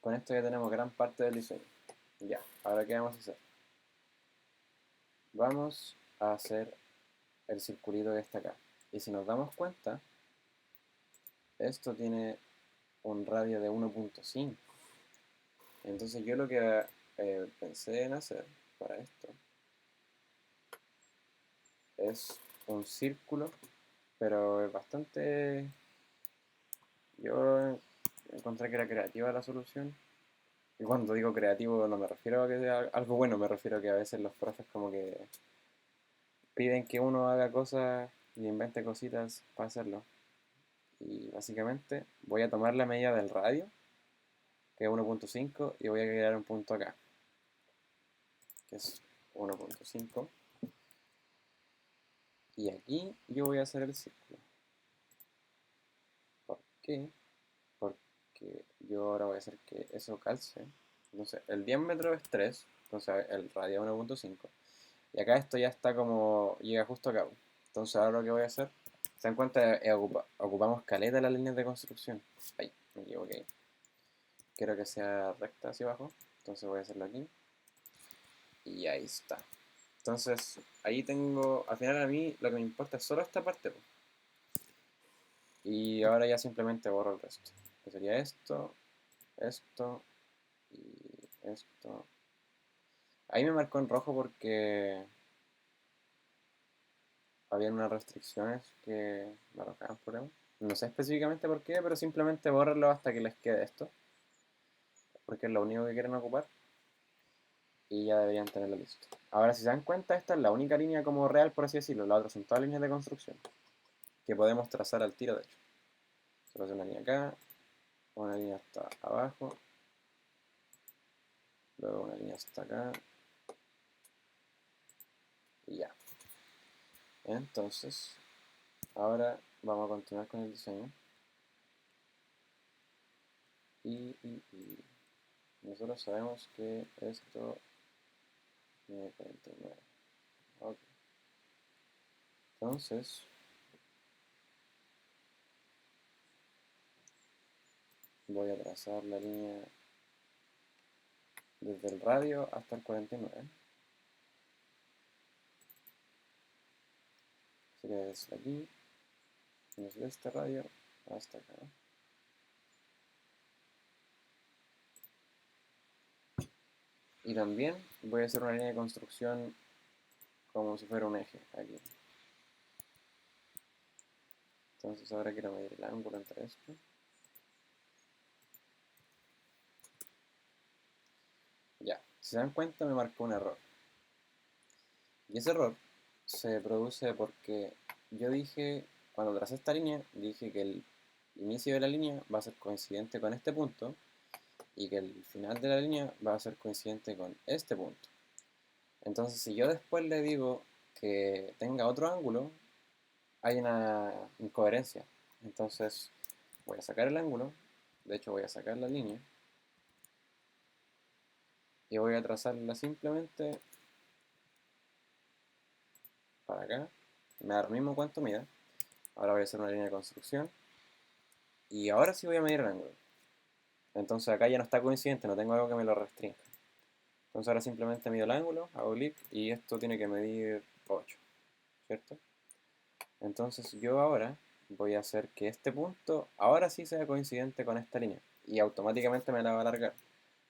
con esto ya tenemos gran parte del diseño. Ya, ahora ¿qué vamos a hacer? Vamos a hacer el circulito que está acá. Y si nos damos cuenta, esto tiene un radio de 1.5. Entonces yo lo que pensé en hacer para esto es un círculo, pero es bastante... Yo encontré que era creativa la solución. Y cuando digo creativo no me refiero a que sea algo bueno, me refiero a que a veces los profes como que piden que uno haga cosas y invente cositas para hacerlo. Y básicamente voy a tomar la medida del radio, que es 1.5, y voy a crear un punto acá, que es 1.5. Y aquí yo voy a hacer el círculo. ¿Por qué? Porque yo ahora voy a hacer que eso calce. Entonces, el diámetro es 3, entonces el radio es 1.5. Y acá esto ya está como, llega justo acá. Entonces ahora lo que voy a hacer, se dan cuenta, ocupamos caleta las líneas de construcción. Ay, me equivoqué. Quiero que sea recta hacia abajo, entonces voy a hacerlo aquí. Y ahí está. Entonces, ahí tengo, al final a mí lo que me importa es solo esta parte, po. Y ahora ya simplemente borro el resto. Que sería esto, esto y esto. Ahí me marcó en rojo porque había unas restricciones que me arrojaban problemas. No sé específicamente por qué, pero simplemente bórrenlo hasta que les quede esto. Porque es lo único que quieren ocupar. Y ya deberían tenerlo listo. Ahora, si se dan cuenta, esta es la única línea como real, por así decirlo. Las otras son todas líneas de construcción. Que podemos trazar al tiro, de hecho. Solo hacer una línea acá, una línea hasta abajo, luego una línea hasta acá, y ya. Entonces, ahora vamos a continuar con el diseño. Y nosotros sabemos que esto mide 49. Ok. Entonces, voy a trazar la línea desde el radio hasta el 49. Sería desde aquí, desde este radio hasta acá. Y también voy a hacer una línea de construcción como si fuera un eje aquí. Entonces ahora quiero medir el ángulo entre esto. Ya, si se dan cuenta me marcó un error. Y ese error se produce porque yo dije, cuando tracé esta línea, dije que el inicio de la línea va a ser coincidente con este punto y que el final de la línea va a ser coincidente con este punto. Entonces si yo después le digo que tenga otro ángulo, hay una incoherencia. Entonces voy a sacar el ángulo, de hecho voy a sacar la línea y voy a trazarla simplemente para acá. Me da lo mismo cuánto mida. Ahora voy a hacer una línea de construcción y ahora sí voy a medir el ángulo. Entonces acá ya no está coincidente, no tengo algo que me lo restrinja. Entonces ahora simplemente mido el ángulo, hago clic y esto tiene que medir 8, ¿cierto? Entonces yo ahora voy a hacer que este punto ahora sí sea coincidente con esta línea y automáticamente me la va a alargar.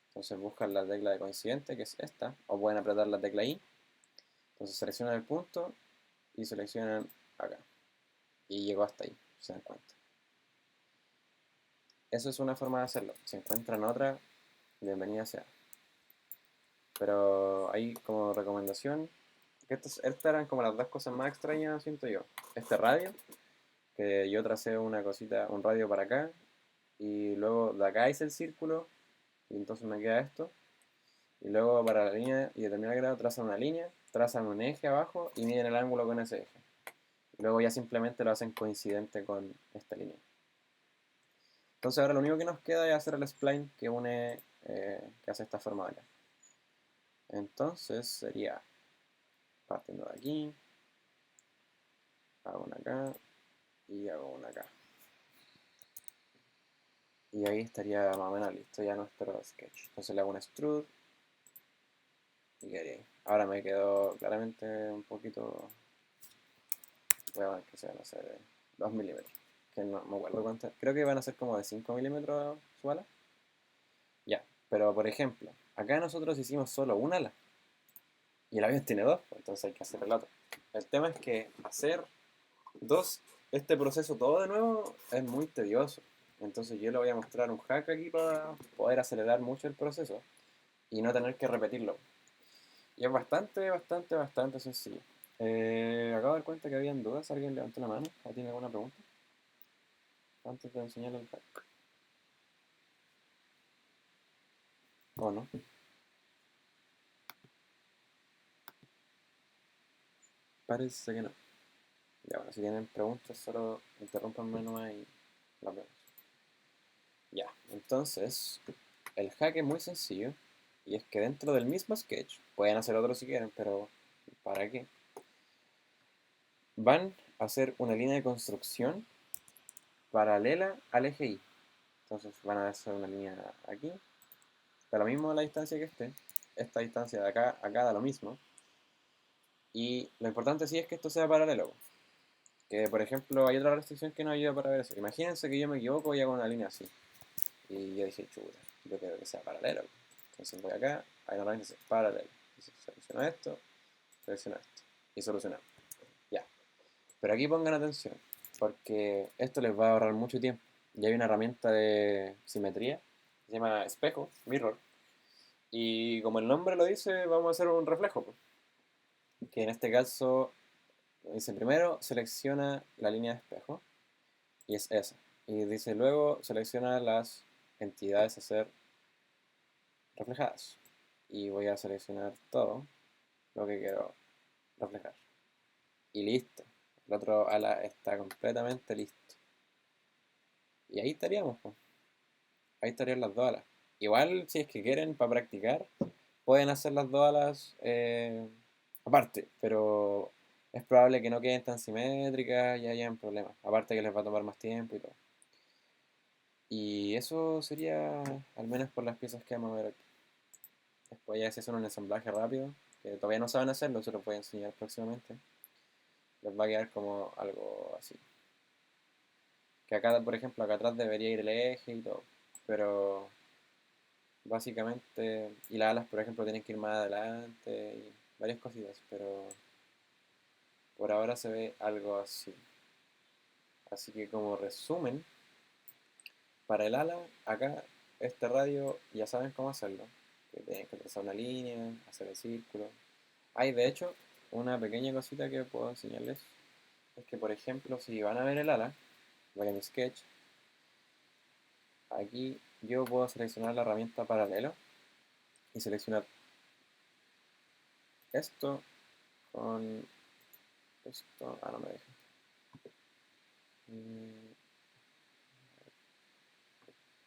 Entonces buscan la tecla de coincidente, que es esta, o pueden apretar la tecla I. Entonces seleccionan el punto y seleccionan acá. Y llegó hasta ahí, si se dan cuenta. Eso es una forma de hacerlo. Si encuentran otra, bienvenida sea. Pero ahí como recomendación, que estas eran como las dos cosas más extrañas, siento yo. Este radio, que yo tracé una cosita, un radio para acá, y luego de acá hice el círculo, y entonces me queda esto. Y luego para la línea y determinar grado trazan una línea, trazan un eje abajo y miden el ángulo con ese eje. Y luego ya simplemente lo hacen coincidente con esta línea. Entonces ahora lo único que nos queda es hacer el spline que une, que hace esta forma de acá. Entonces sería partiendo de aquí, hago una acá y hago una acá. Y ahí estaría más o menos listo ya nuestro sketch. Entonces le hago un extrude y quedaría ahí. Ahora me quedó claramente un poquito, voy a ver que sea, no sé, de 2 milímetros. Que no me acuerdo cuánto, creo que van a ser como de 5 milímetros su ala. Ya, pero por ejemplo, acá nosotros hicimos solo un ala. Y el avión tiene dos, pues entonces hay que hacer el otro. El tema es que hacer dos, este proceso todo de nuevo es muy tedioso. Entonces yo le voy a mostrar un hack aquí para poder acelerar mucho el proceso y no tener que repetirlo. Y es bastante sencillo. Acabo de dar cuenta que habían dudas. ¿Alguien levantó la mano? ¿Tiene alguna pregunta? antes de enseñar el hack. ¿O no? Parece que no. Ya, bueno, si tienen preguntas, solo interrúmpanme nomás y las vemos. Ya, entonces, el hack es muy sencillo. Y es que dentro del mismo sketch, pueden hacer otro si quieren, pero ¿para qué? Van a hacer una línea de construcción paralela al eje Y. Entonces van a hacer una línea aquí, da lo mismo la distancia que esté. Esta distancia de acá, acá da lo mismo. Y lo importante sí es que esto sea paralelo. Que por ejemplo hay otra restricción que nos ayuda para ver eso. Imagínense que yo me equivoco y hago una línea así. Y yo dije, chuta, yo quiero que sea paralelo. Entonces voy acá, hay una línea que dice paralelo. Entonces selecciono esto, selecciono esto. Y solucionamos. Ya. Pero aquí pongan atención, porque esto les va a ahorrar mucho tiempo. Ya hay una herramienta de simetría, se llama espejo, mirror, y como el nombre lo dice, vamos a hacer un reflejo, pues, que en este caso dice primero selecciona la línea de espejo, y es esa, y dice luego selecciona las entidades a ser reflejadas, y voy a seleccionar todo lo que quiero reflejar, y listo, el otro ala está completamente listo, y ahí estaríamos, pues. Ahí estarían las dos alas. Igual, si es que quieren, para practicar, pueden hacer las dos alas aparte, pero es probable que no queden tan simétricas y hayan problemas. Aparte que les va a tomar más tiempo y todo. Y eso sería, al menos por las piezas que vamos a ver aquí. Después ya se hacen un ensamblaje rápido, que todavía no saben hacerlo, se lo voy a enseñar próximamente. Les va a quedar como algo así. Que acá, por ejemplo, acá atrás debería ir el eje y todo. Pero básicamente, y las alas, por ejemplo, tienen que ir más adelante y varias cositas, pero por ahora se ve algo así. Así que como resumen, para el ala, acá, este radio, ya saben cómo hacerlo. Que tienen que trazar una línea, hacer el círculo. Hay, de hecho, una pequeña cosita que puedo enseñarles. Es que, por ejemplo, si van a ver el ala, voy a mi sketch. Aquí yo puedo seleccionar la herramienta paralelo y seleccionar esto con esto. Ah, no me deja. Mm,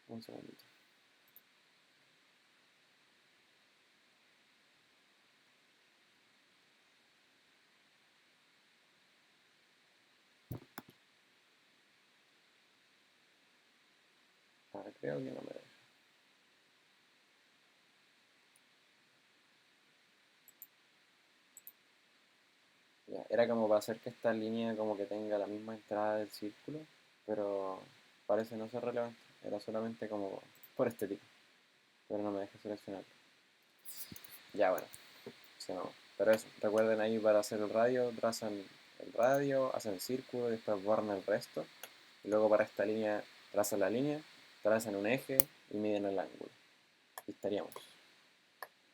un segundito. Ah, creo que no me deja. Ya, era como para hacer que esta línea como que tenga la misma entrada del círculo, pero parece no ser relevante. Era solamente como por estética, pero no me deja seleccionarlo. Ya, bueno, sí, no. Pero eso, recuerden ahí para hacer el radio, trazan el radio, hacen el círculo y después borran el resto. Y luego para esta línea, trazan la línea, trazan un eje y miden el ángulo. Y estaríamos.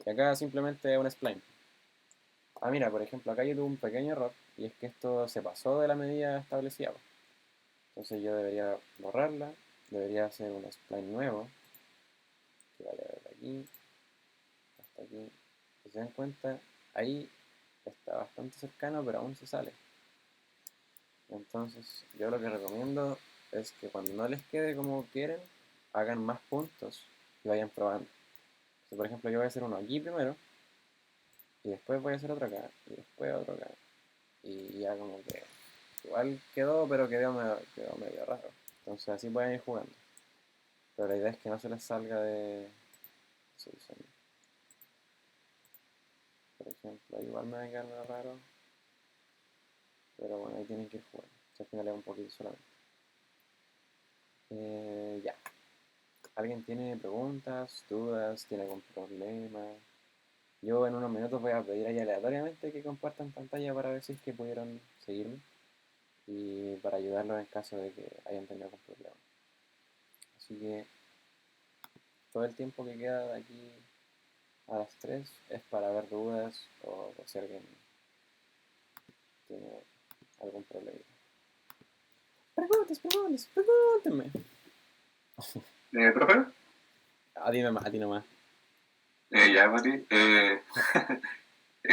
Y acá simplemente es un spline. Ah, mira, por ejemplo, acá yo tuve un pequeño error y es que esto se pasó de la medida establecida. Entonces yo debería borrarla, debería hacer un spline nuevo que vaya desde aquí hasta aquí. Si se dan cuenta, ahí está bastante cercano, pero aún se sale. Entonces yo lo que recomiendo es que cuando no les quede como quieren, hagan más puntos y vayan probando. Entonces, por ejemplo, yo voy a hacer uno aquí primero y después voy a hacer otro acá y después otro acá. Y ya como que igual quedó, pero quedó medio raro. Entonces así pueden ir jugando. Pero la idea es que no se les salga de solución. Por ejemplo, igual me va a quedar medio raro. Pero bueno, ahí tienen que ir jugando. Si al final es un poquito solamente. Ya. ¿Alguien tiene preguntas, dudas, tiene algún problema? Yo en unos minutos voy a pedir ahí aleatoriamente que compartan pantalla para ver si es que pudieron seguirme y para ayudarlos en caso de que hayan tenido algún problema. Así que todo el tiempo que queda de aquí a las 3 es para ver dudas o por si alguien tiene algún problema. Pregúntenme. ¿Profe? Dime más, a ti nomás. Ya, Mati.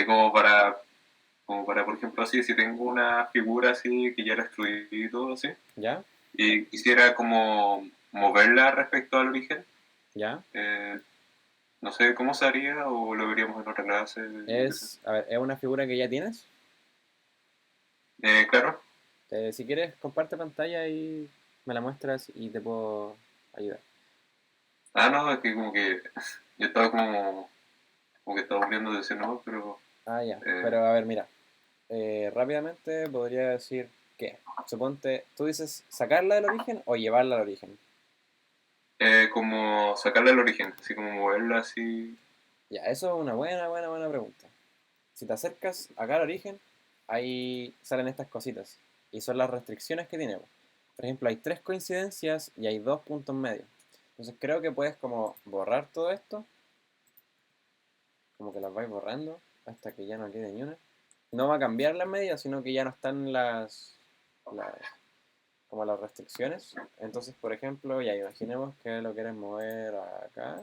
Como para, por ejemplo, así, si tengo una figura así que ya la estudié y todo así, ¿Ya? y quisiera como moverla respecto al origen, ¿Ya? no sé cómo se haría o lo veríamos en otra clase, yo qué sé. A ver, ¿es una figura que ya tienes? Claro. Si quieres, comparte pantalla y me la muestras y te puedo ayudar. No, es que como que yo estaba como que estaba viendo de ese no, pero Ya. eh, Pero a ver, mira. Rápidamente podría decir que, suponte, tú dices sacarla del origen o llevarla al origen. como sacarle el origen, así como moverla así. Ya, eso es una buena pregunta. Si te acercas acá al origen, ahí salen estas cositas. Y son las restricciones que tenemos. Por ejemplo, hay 3 coincidencias y hay 2 puntos medios. Entonces creo que puedes como borrar todo esto. Como que las vais borrando hasta que ya no quede ni una. No va a cambiar las medidas, sino que ya no están las como las restricciones. Entonces, por ejemplo, ya imaginemos que lo quieres mover acá.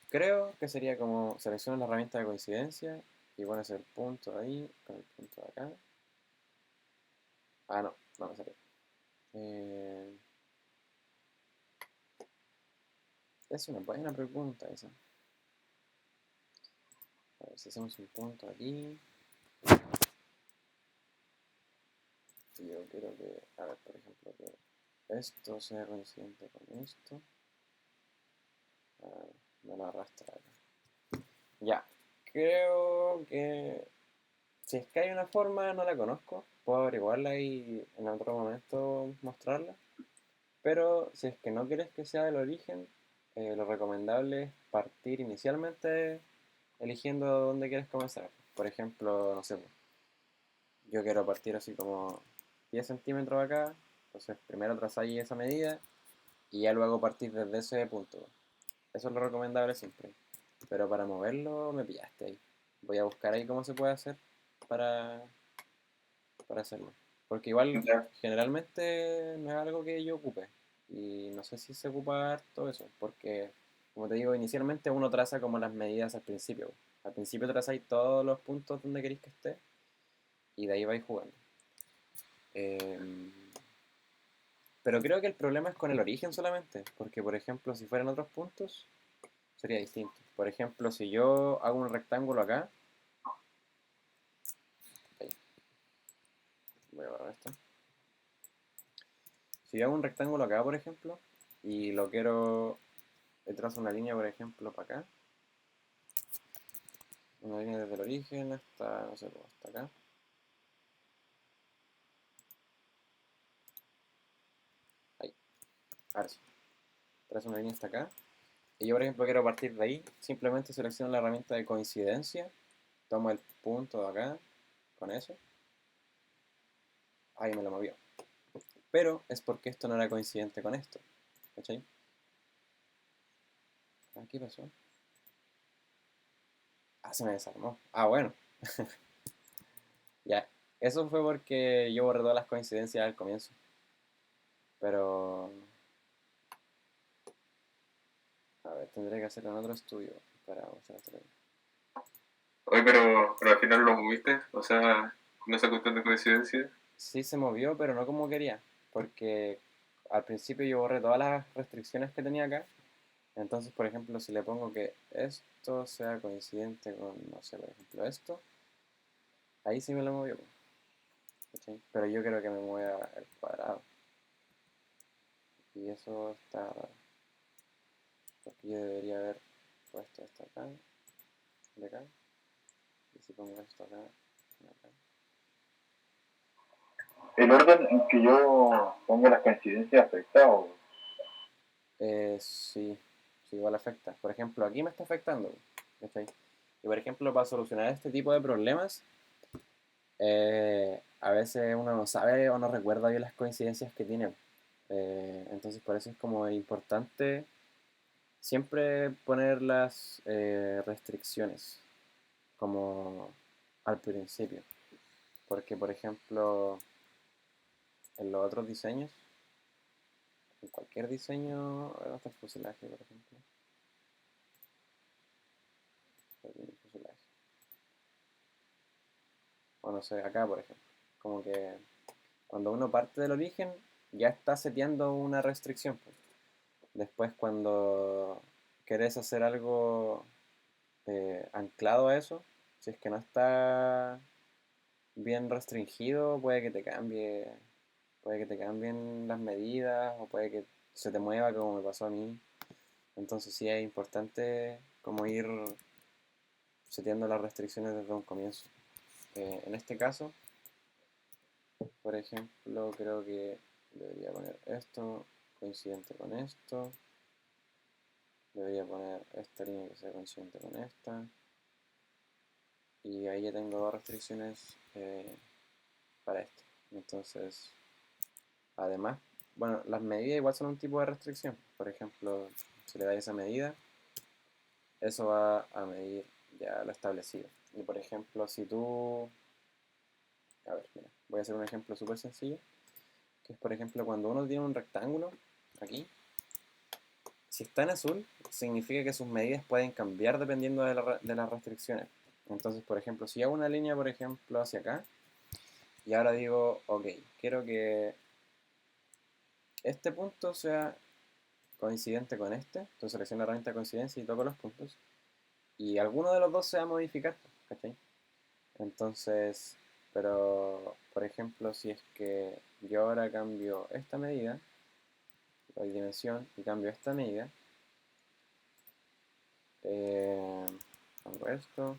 Creo que sería como seleccionas la herramienta de coincidencia y pones el punto ahí con el punto de acá. No me salió. Eh, es una buena pregunta esa. A ver si hacemos un punto aquí. Y yo quiero que, a ver, por ejemplo, que esto sea coincidente con esto. A ver, me lo arrastra acá. Ya, creo que si es que hay una forma, no la conozco. Puedo averiguarla y en otro momento mostrarla. Pero si es que no quieres que sea del origen, lo recomendable es partir inicialmente eligiendo dónde quieres comenzar. Por ejemplo, no sé, yo quiero partir así como 10 centímetros acá. Entonces primero trazáis esa medida y ya luego partir desde ese punto. Eso es lo recomendable siempre. Pero para moverlo me pillaste ahí. Voy a buscar ahí cómo se puede hacer para, para hacerlo. Porque igual Ya. generalmente no es algo que yo ocupe. Y no sé si se ocupa todo eso. Porque, como te digo, inicialmente uno traza como las medidas al principio. Al principio trazáis todos los puntos donde queréis que esté. Y de ahí vais jugando. Em, pero creo que el problema es con el origen solamente. Porque, por ejemplo, si fueran otros puntos, sería distinto. Por ejemplo, si yo hago un rectángulo acá. Ahí, voy a borrar esto. Si yo hago un rectángulo acá, por ejemplo, y lo quiero, trazo una línea, por ejemplo, para acá, una línea desde el origen hasta, no sé, hasta acá. Ahí, ahora sí. Trazo una línea hasta acá. Y yo, por ejemplo, quiero partir de ahí, simplemente selecciono la herramienta de coincidencia, tomo el punto de acá, con eso, ahí me lo movió. Pero es porque esto no era coincidente con esto. ¿Cachai? ¿Qué pasó? Se me desarmó. Bueno. Ya. Eso fue porque yo borré todas las coincidencias al comienzo. Pero, a ver, tendré que hacerlo en otro estudio para mostrar esto. Oye, pero al final lo moviste, o sea, con esa cuestión de coincidencia. Sí se movió, pero no como quería. Porque al principio yo borré todas las restricciones que tenía acá. Entonces, por ejemplo, si le pongo que esto sea coincidente con, no sé, por ejemplo, esto, ahí sí me lo movió. ¿Cachai? Pero yo creo que me mueva el cuadrado. Y eso está raro. Porque yo debería haber puesto esto acá, de acá. Y si pongo esto acá, acá. El orden en que yo pongo las coincidencias afecta o Sí, sí, igual afecta. Por ejemplo, aquí me está afectando. ¿Cachai? Y por ejemplo, para solucionar este tipo de problemas, a veces uno no sabe o no recuerda bien las coincidencias que tiene. Entonces, por eso es como importante siempre poner las restricciones como al principio. Porque, por ejemplo, en los otros diseños, en cualquier diseño, ¿dónde está el fuselaje, por ejemplo? El fuselaje. O no sé, acá, por ejemplo. Como que cuando uno parte del origen, ya está seteando una restricción, pues. Después, cuando querés hacer algo anclado a eso, si es que no está bien restringido, puede que te cambien las medidas o puede que se te mueva como me pasó a mí. Entonces sí es importante como ir seteando las restricciones desde un comienzo. En este caso, por ejemplo, creo que debería poner esto coincidente con esto. Debería poner esta línea que sea coincidente con esta. Y ahí ya tengo dos restricciones para esto. Entonces, además, bueno, las medidas igual son un tipo de restricción. Por ejemplo, si le das esa medida, eso va a medir ya lo establecido. Y por ejemplo, si tú... A ver, mira, voy a hacer un ejemplo súper sencillo. Que es, por ejemplo, cuando uno tiene un rectángulo, aquí, si está en azul, significa que sus medidas pueden cambiar dependiendo de las restricciones. Entonces, por ejemplo, si hago una línea, por ejemplo, hacia acá, y ahora digo, ok, quiero que este punto sea coincidente con este, entonces selecciono la herramienta de coincidencia y toco los puntos, y alguno de los dos se va a modificar, ¿cachai? Entonces, pero, por ejemplo, si es que yo ahora cambio esta medida, doy dimensión y cambio esta medida, eh, hago esto,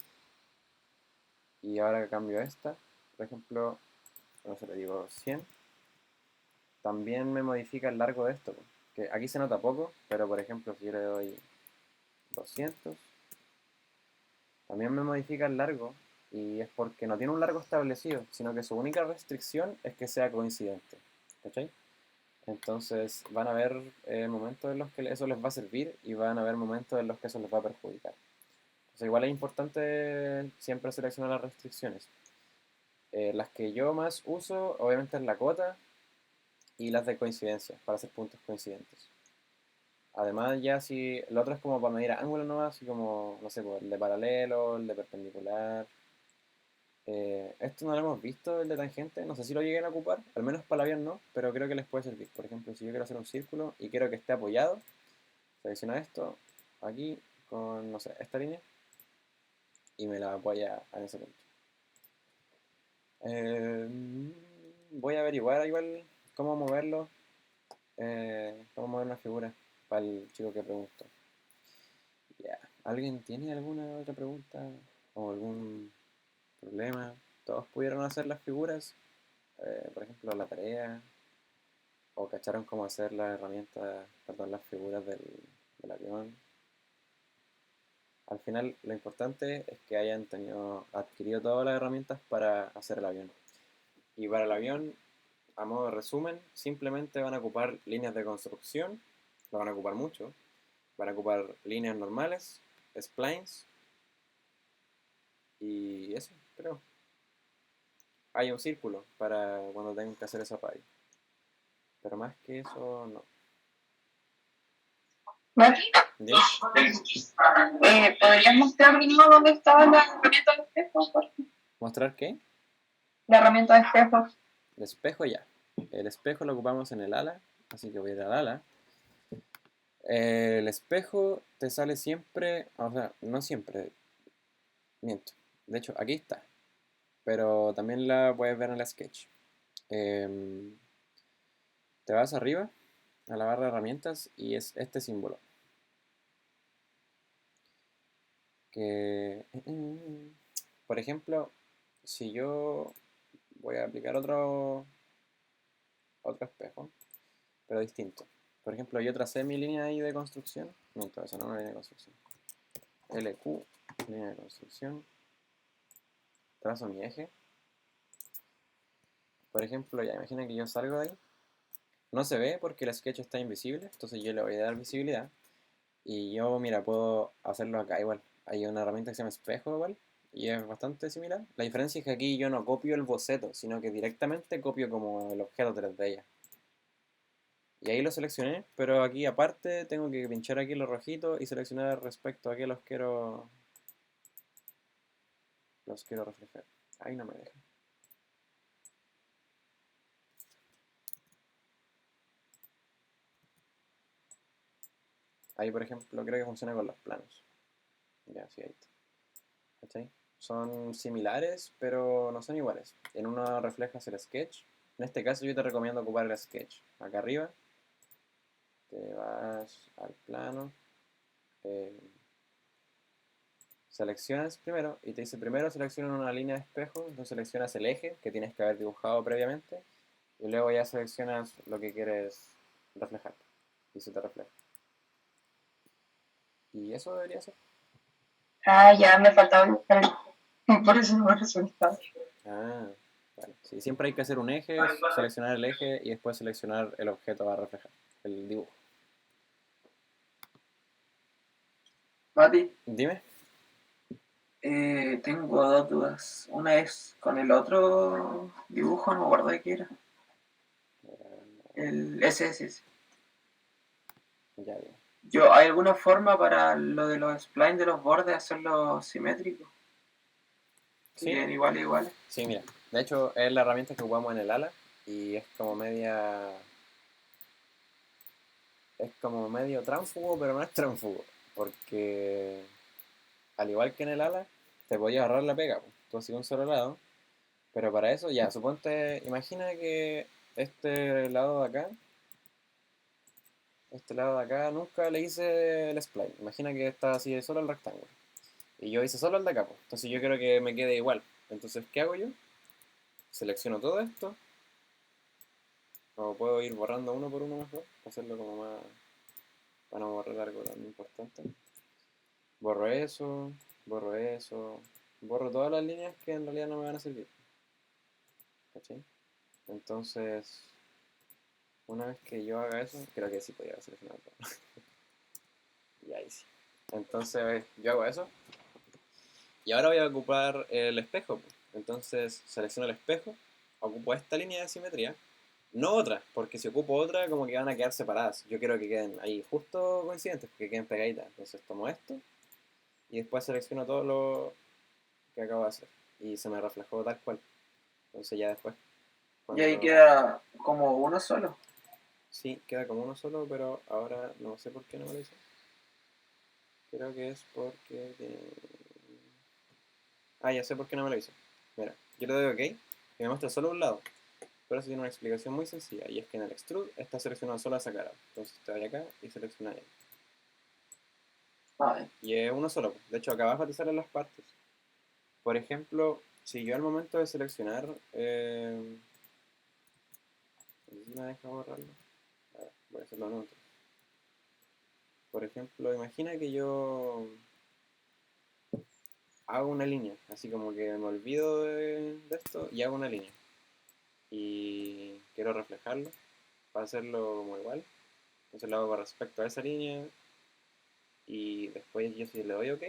y ahora cambio esta, por ejemplo, no sé, le digo 100, también me modifica el largo de esto, pues, que aquí se nota poco, pero por ejemplo, si yo le doy 200, también me modifica el largo, y es porque no tiene un largo establecido, sino que su única restricción es que sea coincidente, ¿cachai? Entonces van a haber momentos en los que eso les va a servir y van a haber momentos en los que eso les va a perjudicar. Entonces igual es importante siempre seleccionar las restricciones. Las que yo más uso, obviamente, es la cota y las de coincidencia, para hacer puntos coincidentes. Además, ya si lo otro es como para medir ángulos nomás, así como, no sé, pues, el de paralelo, el de perpendicular. Esto no lo hemos visto, el de tangente, no sé si lo lleguen a ocupar, al menos para el avión no, pero creo que les puede servir. Por ejemplo, si yo quiero hacer un círculo y quiero que esté apoyado, selecciona esto, aquí, con, no sé, esta línea, y me la apoya en ese punto. Eh, Voy a averiguar igual cómo moverlo, cómo mover una figura para el chico que preguntó. Ya. ¿Alguien tiene alguna otra pregunta o algún problema? ¿Todos pudieron hacer las figuras? Por ejemplo, la tarea, o cacharon cómo hacer las herramientas, perdón, las figuras del avión. Al final, lo importante es que hayan adquirido todas las herramientas para hacer el avión. Y para el avión, a modo de resumen, simplemente van a ocupar líneas de construcción, lo van a ocupar mucho, van a ocupar líneas normales, splines, y eso, creo. Hay un círculo para cuando tengan que hacer esa pay. Pero más que eso, no. Mati, ¿Bien? ¿podrías mostrarme no dónde estaba la herramienta de espejo? Por favor? ¿Mostrar qué? La herramienta de espejo. El espejo ya. El espejo lo ocupamos en el ala, así que voy a ir al ala. El espejo te sale siempre, o sea, no siempre, miento. De hecho, aquí está, pero también la puedes ver en la sketch. Te vas arriba a la barra de herramientas y es este símbolo. Que, por ejemplo, si yo voy a aplicar otro espejo, pero distinto. Por ejemplo, yo tracé mi línea ahí de construcción. Miento, esa no es una línea de construcción. LQ, línea de construcción. Trazo mi eje. Por ejemplo, ya imagina que yo salgo de ahí. No se ve porque el sketch está invisible, entonces yo le voy a dar visibilidad. Y yo, mira, puedo hacerlo acá igual. Hay una herramienta que se llama espejo igual. Y es bastante similar. La diferencia es que aquí yo no copio el boceto, sino que directamente copio como el objeto 3D ya. Y ahí lo seleccioné, pero aquí aparte tengo que pinchar aquí los rojitos y seleccionar respecto a qué los quiero reflejar. Ahí no me deja. Ahí por ejemplo creo que funciona con los planos. Ya, sí, ahí está. ¿Cachai? Son similares, pero no son iguales. En uno reflejas el sketch. En este caso yo te recomiendo ocupar el sketch. Acá arriba te vas al plano. eh, Seleccionas primero y te dice primero selecciona una línea de espejo, entonces seleccionas el eje que tienes que haber dibujado previamente y luego ya seleccionas lo que quieres reflejar y se te refleja. Y eso debería ser. Ah, ya me faltaba buscar por eso no me resultaba. Ah, vale. Sí, siempre hay que hacer un eje, seleccionar el eje y después seleccionar el objeto a reflejar, el dibujo. Mati, Dime. tengo dos dudas. Una es con el otro dibujo, no me acuerdo de qué era. El SSS. Ya, dime. ¿Hay alguna forma para lo de los splines de los bordes hacerlo simétrico? Que Sí, queden iguales. sí, mira. De hecho, es la herramienta que ocupamos en el ala y es como medio tránfugo, pero no es tránfugo. Porque al igual que en el ala, te podías ahorrar la pega, pues. Tú así un solo lado. Pero para eso, ya, suponte, imagina que este lado de acá nunca le hice el spline. Imagina que está así solo el rectángulo. Y yo hice solo el de acá, pues. Entonces yo quiero que me quede igual. Entonces, ¿qué hago yo? Selecciono todo esto. O puedo ir borrando uno por uno mejor. Para hacerlo como más. Para no borrar algo tan importante. Borro eso. Borro eso. Borro todas las líneas que en realidad no me van a servir. ¿Cachai? Entonces, una vez que yo haga eso, creo que sí podía seleccionar todo. Y ahí sí. Entonces, yo hago eso. Y ahora voy a ocupar el espejo, pues. Entonces, selecciono el espejo. Ocupo esta línea de simetría. No otra, porque si ocupo otra, como que van a quedar separadas. Yo quiero que queden ahí justo coincidentes, que queden pegaditas. Entonces, tomo esto. Y después selecciono todo lo que acabo de hacer. Y se me reflejó tal cual. Entonces, ya después, Y ahí cuando. queda como uno solo. Sí, queda como uno solo, pero ahora no sé por qué no me lo hizo. Creo que es porque... Ah, ya sé por qué no me lo hizo. Mira, yo le doy OK y me muestra solo un lado. Pero eso tiene una explicación muy sencilla. Y es que en el extrude está seleccionado solo esa cara. Entonces te vas acá y selecciona ahí. Vale. Y es uno solo. De hecho, acá abajo te salen las partes. Por ejemplo, si yo al momento de seleccionar... no sé si me deja borrarlo. A ver, voy a hacerlo en otro. Por ejemplo, imagina que yo hago una línea, así como que me olvido de esto y hago una línea. Y quiero reflejarlo para hacerlo como igual. Entonces lo hago con respecto a esa línea y después yo si le doy OK,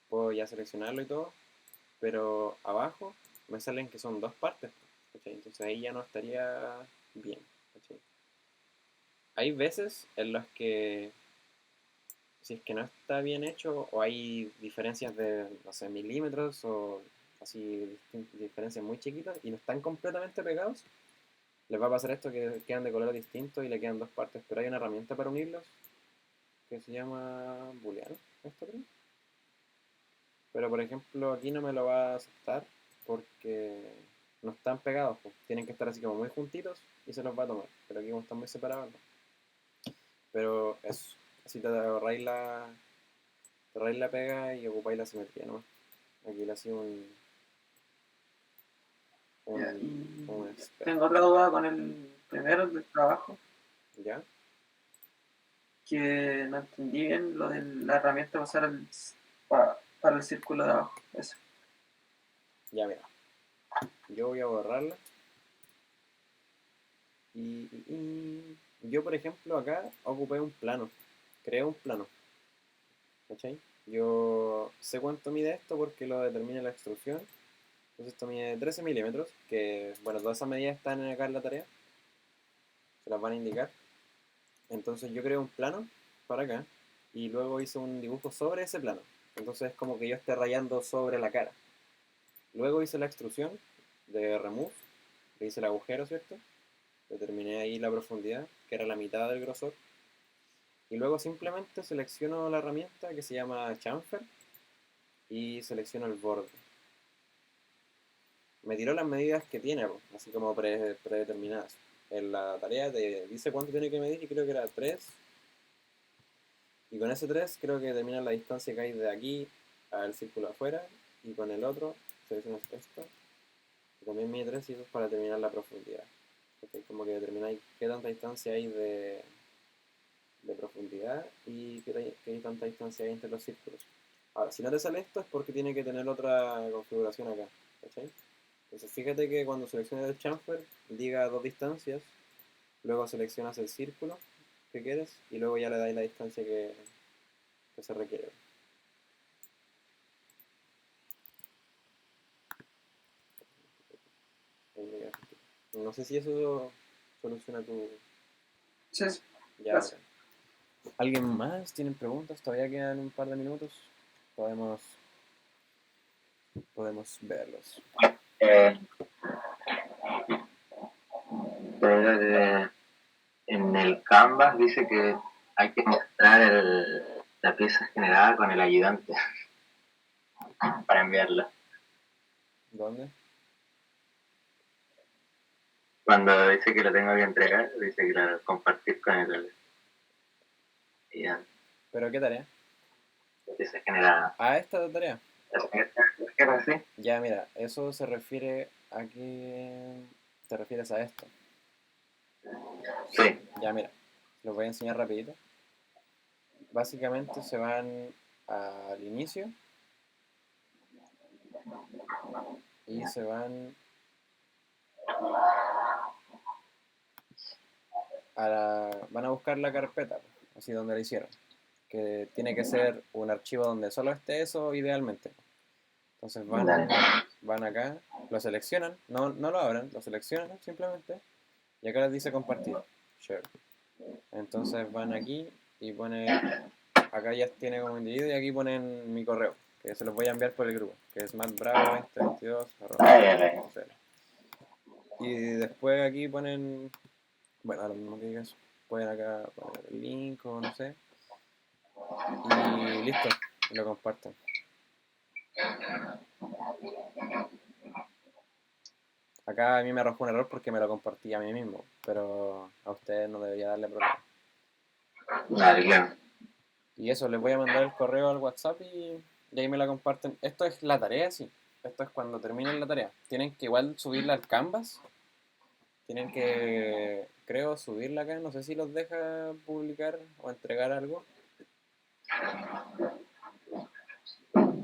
puedo ya seleccionarlo y todo, pero abajo me salen que son dos partes, ¿cachai? Entonces ahí ya no estaría bien, ¿cachai? Hay veces en las que si es que no está bien hecho o hay diferencias de, no sé, milímetros o así diferencias muy chiquitas y no están completamente pegados, les va a pasar esto que quedan de color distinto y le quedan dos partes, pero hay una herramienta para unirlos que se llama booleano, esto creo. Pero por ejemplo aquí no me lo va a aceptar porque no están pegados, pues. Tienen que estar así como muy juntitos y se los va a tomar, pero aquí como están muy separados no. Pero eso, así te ahorráis la pega y ocupáis la simetría nomás. Aquí le hacía Ya, un, y un experto. tengo otra duda con el primero del trabajo, ¿Ya? que no entendí bien lo de la herramienta para el círculo de abajo. Eso. Ya, mira. Yo voy a borrarla. Yo, por ejemplo, acá ocupé un plano. Creé un plano. ¿Cachai? yo sé cuánto mide esto porque lo determina la extrusión. Entonces esto mide 13 milímetros, que bueno, todas esas medidas están acá en la tarea, se las van a indicar. Entonces yo creo un plano para acá y luego hice un dibujo sobre ese plano. Entonces es como que yo esté rayando sobre la cara. Luego hice la extrusión de remove, le hice el agujero, ¿cierto? Determiné ahí la profundidad, que era la mitad del grosor. Y luego simplemente selecciono la herramienta que se llama chamfer y selecciono el borde. Me tiró las medidas que tiene, así como predeterminadas. En la tarea te dice cuánto tiene que medir y creo que era 3. Y con ese 3 creo que determina la distancia que hay de aquí al círculo afuera. Y con el otro seleccionas esto. Y también mide 3 y eso es para determinar la profundidad. Porque como que determináis qué tanta distancia hay de profundidad y qué tanta distancia hay entre los círculos. Ahora, si no te sale esto es porque tiene que tener otra configuración acá. ¿Cachai? Entonces fíjate que cuando selecciones el chamfer, diga dos distancias, luego seleccionas el círculo que quieres y luego ya le dais la distancia que se requiere. No sé si eso soluciona tu... Sí, Ya, gracias. ok. ¿Alguien más? ¿Tienen preguntas? Todavía quedan un par de minutos. Podemos verlos. Eh, en el Canvas dice que hay que mostrar la pieza generada con el ayudante para enviarla. ¿Dónde? Cuando dice que lo tengo que entregar, dice que lo compartir con el ayudante. ¿Pero qué tarea? La pieza generada. Ah, esta tarea. ¿Qué era así? Ya, mira, eso se refiere a que... ¿Te refieres a esto? Sí. Ya, mira, los voy a enseñar rapidito. Básicamente se van al inicio y se van van a buscar la carpeta, así donde la hicieron, que tiene que ser un archivo donde solo esté eso idealmente. Entonces van acá, lo seleccionan, no lo abran, lo seleccionan simplemente y acá les dice compartir, share. Entonces van aquí y ponen, acá ya tiene como individuo y aquí ponen mi correo, que se los voy a enviar por el grupo, que es mattbravo2022. Y después aquí ponen, bueno, lo mismo que digas, pueden acá poner el link o no sé, y listo, y lo comparten. Acá a mí me arrojó un error porque me lo compartí a mí mismo, pero a ustedes no debería darle problema. Vale, claro. Y eso, les voy a mandar el correo al WhatsApp y ahí me la comparten. Esto es la tarea, sí. Esto es cuando terminen la tarea. Tienen que igual subirla al Canvas. Tienen que, creo, subirla acá. No sé si los deja publicar o entregar algo.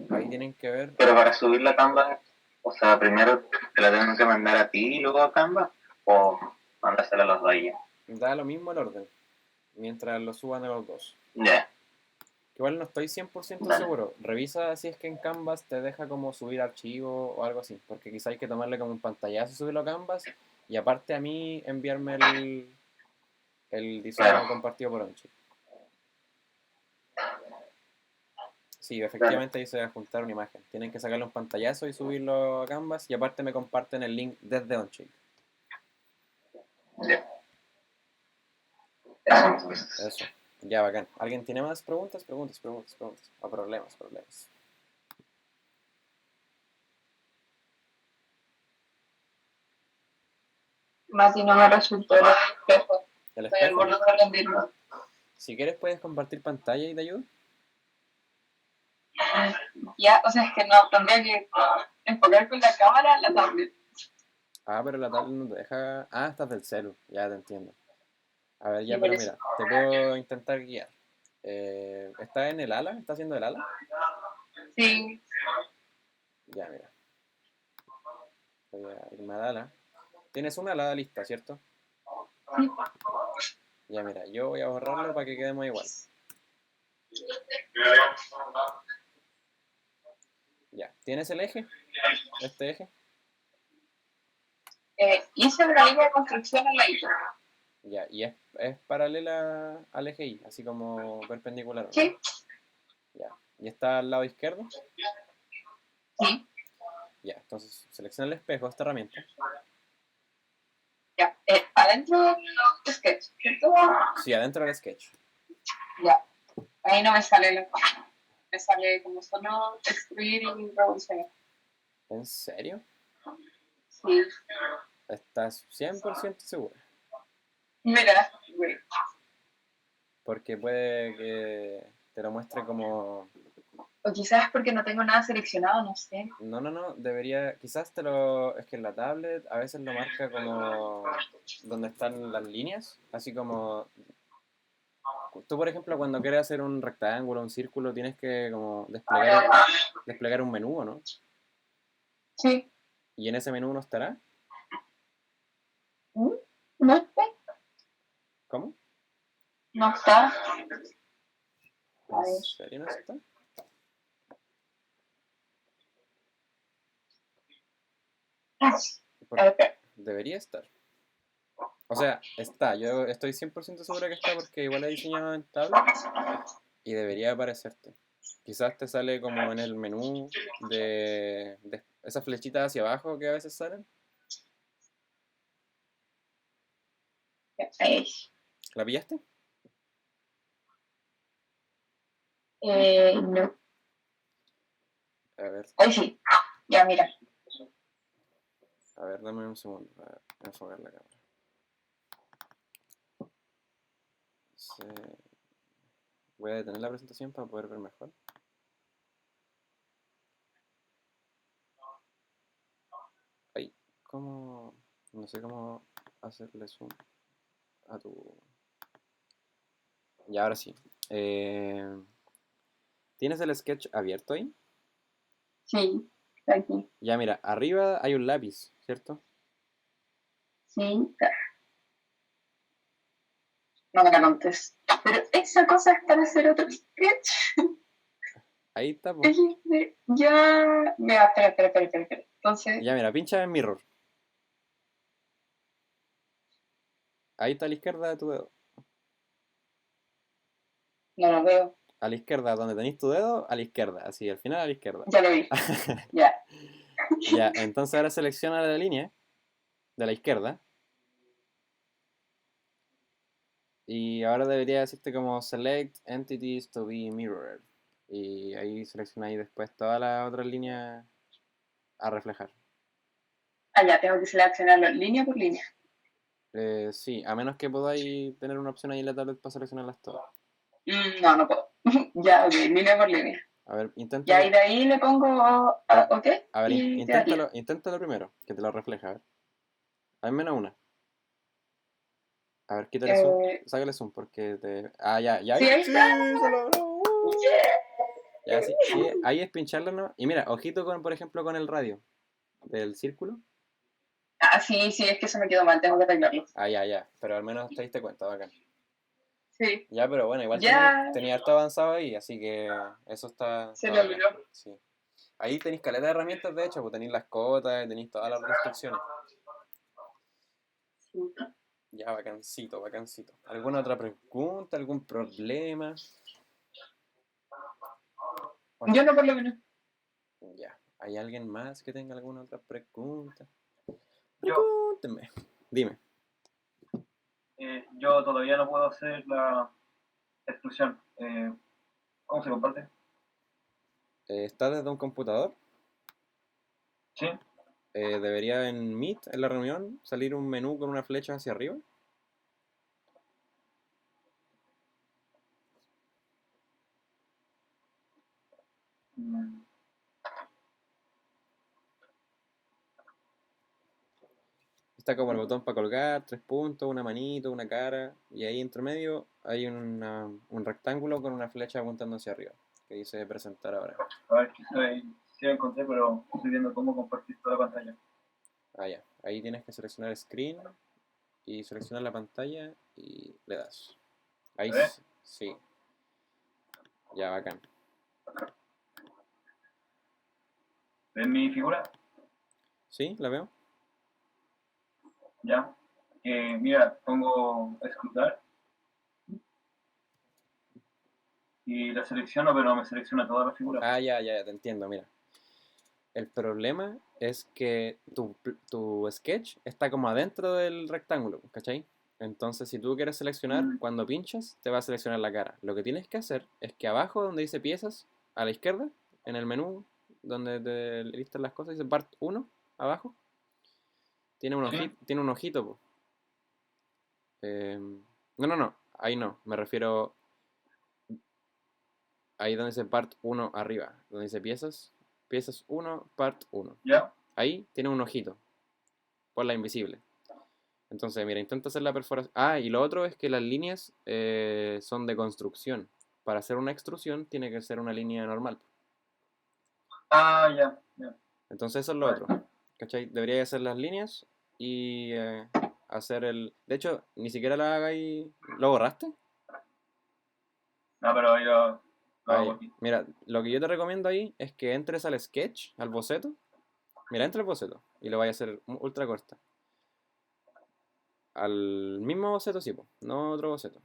Ahí tienen que ver. Pero para subir la Canva, o sea, primero te la tengo que mandar a ti y luego a Canva, o mandársela a los dos ya. Da lo mismo el orden, mientras lo suban a los dos. Ya. Igual no estoy 100% Vale. seguro. Revisa si es que en Canvas te deja como subir archivo o algo así. Porque quizá hay que tomarle como un pantallazo y subirlo a Canvas. Y aparte a mí enviarme el diseño Claro. compartido por Onchi. Sí, efectivamente ahí se va a juntar una imagen. Tienen que sacarle un pantallazo y subirlo a Canvas. Y aparte me comparten el link desde Onchi. Ya. Eso entonces. Eso. Ya, bacán. ¿Alguien tiene más preguntas? Preguntas. O problemas. Más y no me resultó el espejo. ¿El Estoy al espejo? borde de rendirme. Si quieres puedes compartir pantalla y te ayudo. Ya, o sea, es que no, tendría que enfocar con la cámara en la tablet. Ah, pero la tablet no te deja... Ah, estás del celu. Ya te entiendo. A ver, Sí, ya, por pero eso. mira, te puedo intentar guiar. ¿Está en el ala? ¿Está haciendo el ala? Sí, Ya, mira. Voy a irme al ala. Tienes una ala lista, ¿cierto? sí. Ya, mira, yo voy a borrarlo para que quedemos igual. ¿Tienes el eje? ¿Este eje? Hice una línea de construcción al ladito. Ya, y es paralela al eje Y, así como perpendicular, ¿no? Sí, Ya. ¿Y está al lado izquierdo? sí, Ya, entonces selecciona el espejo, esta herramienta. ya. Adentro del sketch, ¿cierto? Sí, adentro del sketch. Ya. Ahí no me sale la cosa. Me sale como solo extruir y revolucionar. ¿En serio? Sí. ¿Estás 100% segura? Mira, güey. Porque puede que te lo muestre como... O quizás es porque no tengo nada seleccionado, no sé. No, debería... Quizás te lo... Es que en la tablet a veces lo marca como... donde están las líneas, así como... Tú, por ejemplo, cuando quieres hacer un rectángulo, un círculo, tienes que como desplegar un menú, ¿no? Sí. ¿Y en ese menú no estará? No está. ¿Cómo? No está. A ¿En ver. serio no está? A ver, Debería estar. O sea, está. Yo estoy 100% segura que está porque igual he diseñado en tablet y debería aparecerte. Quizás te sale como en el menú de esas flechitas hacia abajo que a veces salen. ahí. ¿La pillaste? No. A ver, Ahí sí. Ya, mira. dame un segundo para enfocar la cámara. Voy a detener la presentación para poder ver mejor. Ahí, ¿cómo? No sé cómo hacerle zoom a tu... Y ahora sí. ¿Tienes el sketch abierto ahí? Sí, está aquí. Ya, mira, arriba hay un lápiz, ¿cierto? Sí, está. No me la contes. Pero esa cosa es para hacer otro sketch. Ahí está, po. Ya. Mira, espera. Entonces, Ya, mira, pincha en mirror. Ahí está a la izquierda de tu dedo. no lo veo. A la izquierda, donde tenéis tu dedo, a la izquierda. Así, al final a la izquierda. Ya lo vi. Ya. Ya, entonces ahora selecciona la línea de la izquierda. Y ahora debería decirte como Select Entities to be Mirrored. Y ahí seleccionáis después todas las otras líneas a reflejar. Ah, ya, tengo que seleccionarlo línea por línea. Sí, a menos que podáis tener una opción ahí en la tablet para seleccionarlas todas. No puedo. Ya, ok, línea por línea. A ver, Ya, y inténtalo. de ahí le pongo OK A ver, y te daría. inténtalo primero, que te lo refleja. A ver. Al menos una. A ver, quítale zoom. Sácale zoom porque te. Ah, ya. Sí, ahí Sí, está. se logró. Ya, sí, sí, ahí es pincharlo, ¿no? Y mira, ojito con, por ejemplo, con el radio del círculo. Ah, sí, es que se me quedó mal, tengo que arreglarlo. Ah, ya. Pero al menos te diste cuenta, bacán. Sí, Ya, pero bueno, igual ya tenía harto avanzado ahí, así que eso está se bien. logró. Sí. Ahí tenéis caleta de herramientas, de hecho, pues tenéis las cotas, tenéis todas las restricciones. Sí. Ya, bacancito. ¿Alguna otra pregunta? ¿Algún problema? Yo no, por lo menos. Ya. ¿Hay alguien más que tenga alguna otra pregunta? Yo, Pregúnteme. Dime. yo todavía no puedo hacer la exclusión. ¿Cómo se comparte? ¿Estás desde un computador? ¿Sí? Debería en Meet, en la reunión, salir un menú con una flecha hacia arriba. Mm, Está como el botón para colgar, 3 puntos, una manito, una cara, y ahí entre medio hay un rectángulo con una flecha apuntando hacia arriba, que dice presentar ahora. A ver, sí lo encontré, pero estoy viendo cómo compartir toda la pantalla. Ah, ya. Ahí tienes que seleccionar Screen y seleccionar la pantalla y le das. Ahí ¿Se ve? sí. Ya, bacán. ¿Ves mi figura? ¿Sí? ¿La veo? Ya. Mira, pongo escrutar y la selecciono, pero no me selecciona toda la figura. Ah, ya, te entiendo, mira. El problema es que tu sketch está como adentro del rectángulo, ¿cachai? Entonces, si tú quieres seleccionar, Mm, cuando pinchas, te va a seleccionar la cara. Lo que tienes que hacer es que abajo, donde dice piezas, a la izquierda, en el menú, donde te listan las cosas, dice Part 1, abajo, ¿Sí? tiene un ojito, po. No, ahí no, me refiero ahí donde dice Part 1 arriba, donde dice piezas, piezas 1, Part 1. ¿Ya? Ahí tiene un ojito, por la invisible. Entonces, mira, intenta hacer la perforación. Ah, y lo otro es que las líneas son de construcción. Para hacer una extrusión tiene que ser una línea normal. Ah, ya, ya. Entonces eso es lo Vale. otro. ¿Cachai? Debería hacer las líneas y hacer el... De hecho, ni siquiera la hagáis... ¿Lo borraste? No, pero ahí lo Ah, hago ya. aquí. Mira, lo que yo te recomiendo ahí es que entres al sketch, al boceto. Mira, entra al boceto y lo vaya a hacer ultra corta. Al mismo boceto, sí, po, no otro boceto.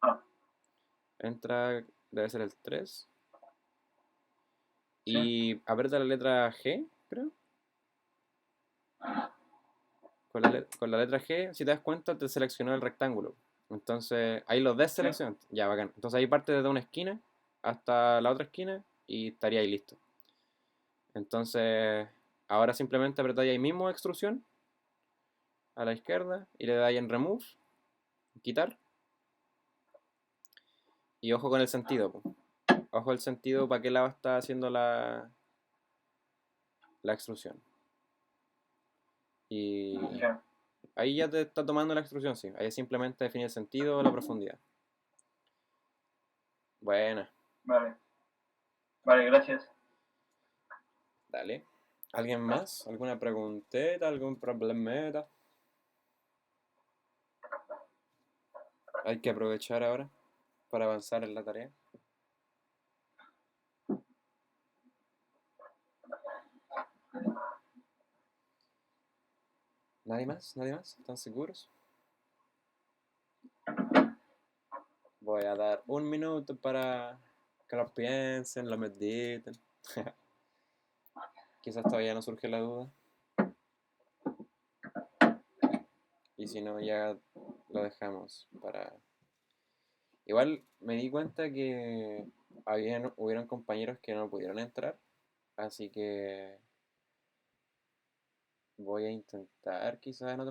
Ah, Entra, debe ser el 3. sí. Y aprieta la letra G, creo. Con la letra G, si te das cuenta, te seleccionó el rectángulo. Entonces, ahí lo Sí. deseleccionaste. Ya, bacán. Entonces ahí parte desde una esquina hasta la otra esquina y estaría ahí listo. Entonces, ahora simplemente apretáis ahí mismo extrusión a la izquierda y le dais en remove, quitar. Y ojo con el sentido, po. Ojo el sentido para qué lado está haciendo la extrusión. Y Ya. ahí ya te está tomando la extrusión, sí. Ahí simplemente define el sentido o la profundidad. Buena, Vale. Vale, gracias. dale. ¿Alguien más? ¿Alguna preguntita? ¿Algún problemeta? Hay que aprovechar ahora para avanzar en la tarea. ¿Nadie más? ¿Nadie más? ¿Están seguros? Voy a dar un minuto para que lo piensen, lo mediten. Quizás todavía no surge la duda. Y si no, ya lo dejamos para... Igual me di cuenta que hubieron compañeros que no pudieron entrar. Así que voy a intentar quizás en otro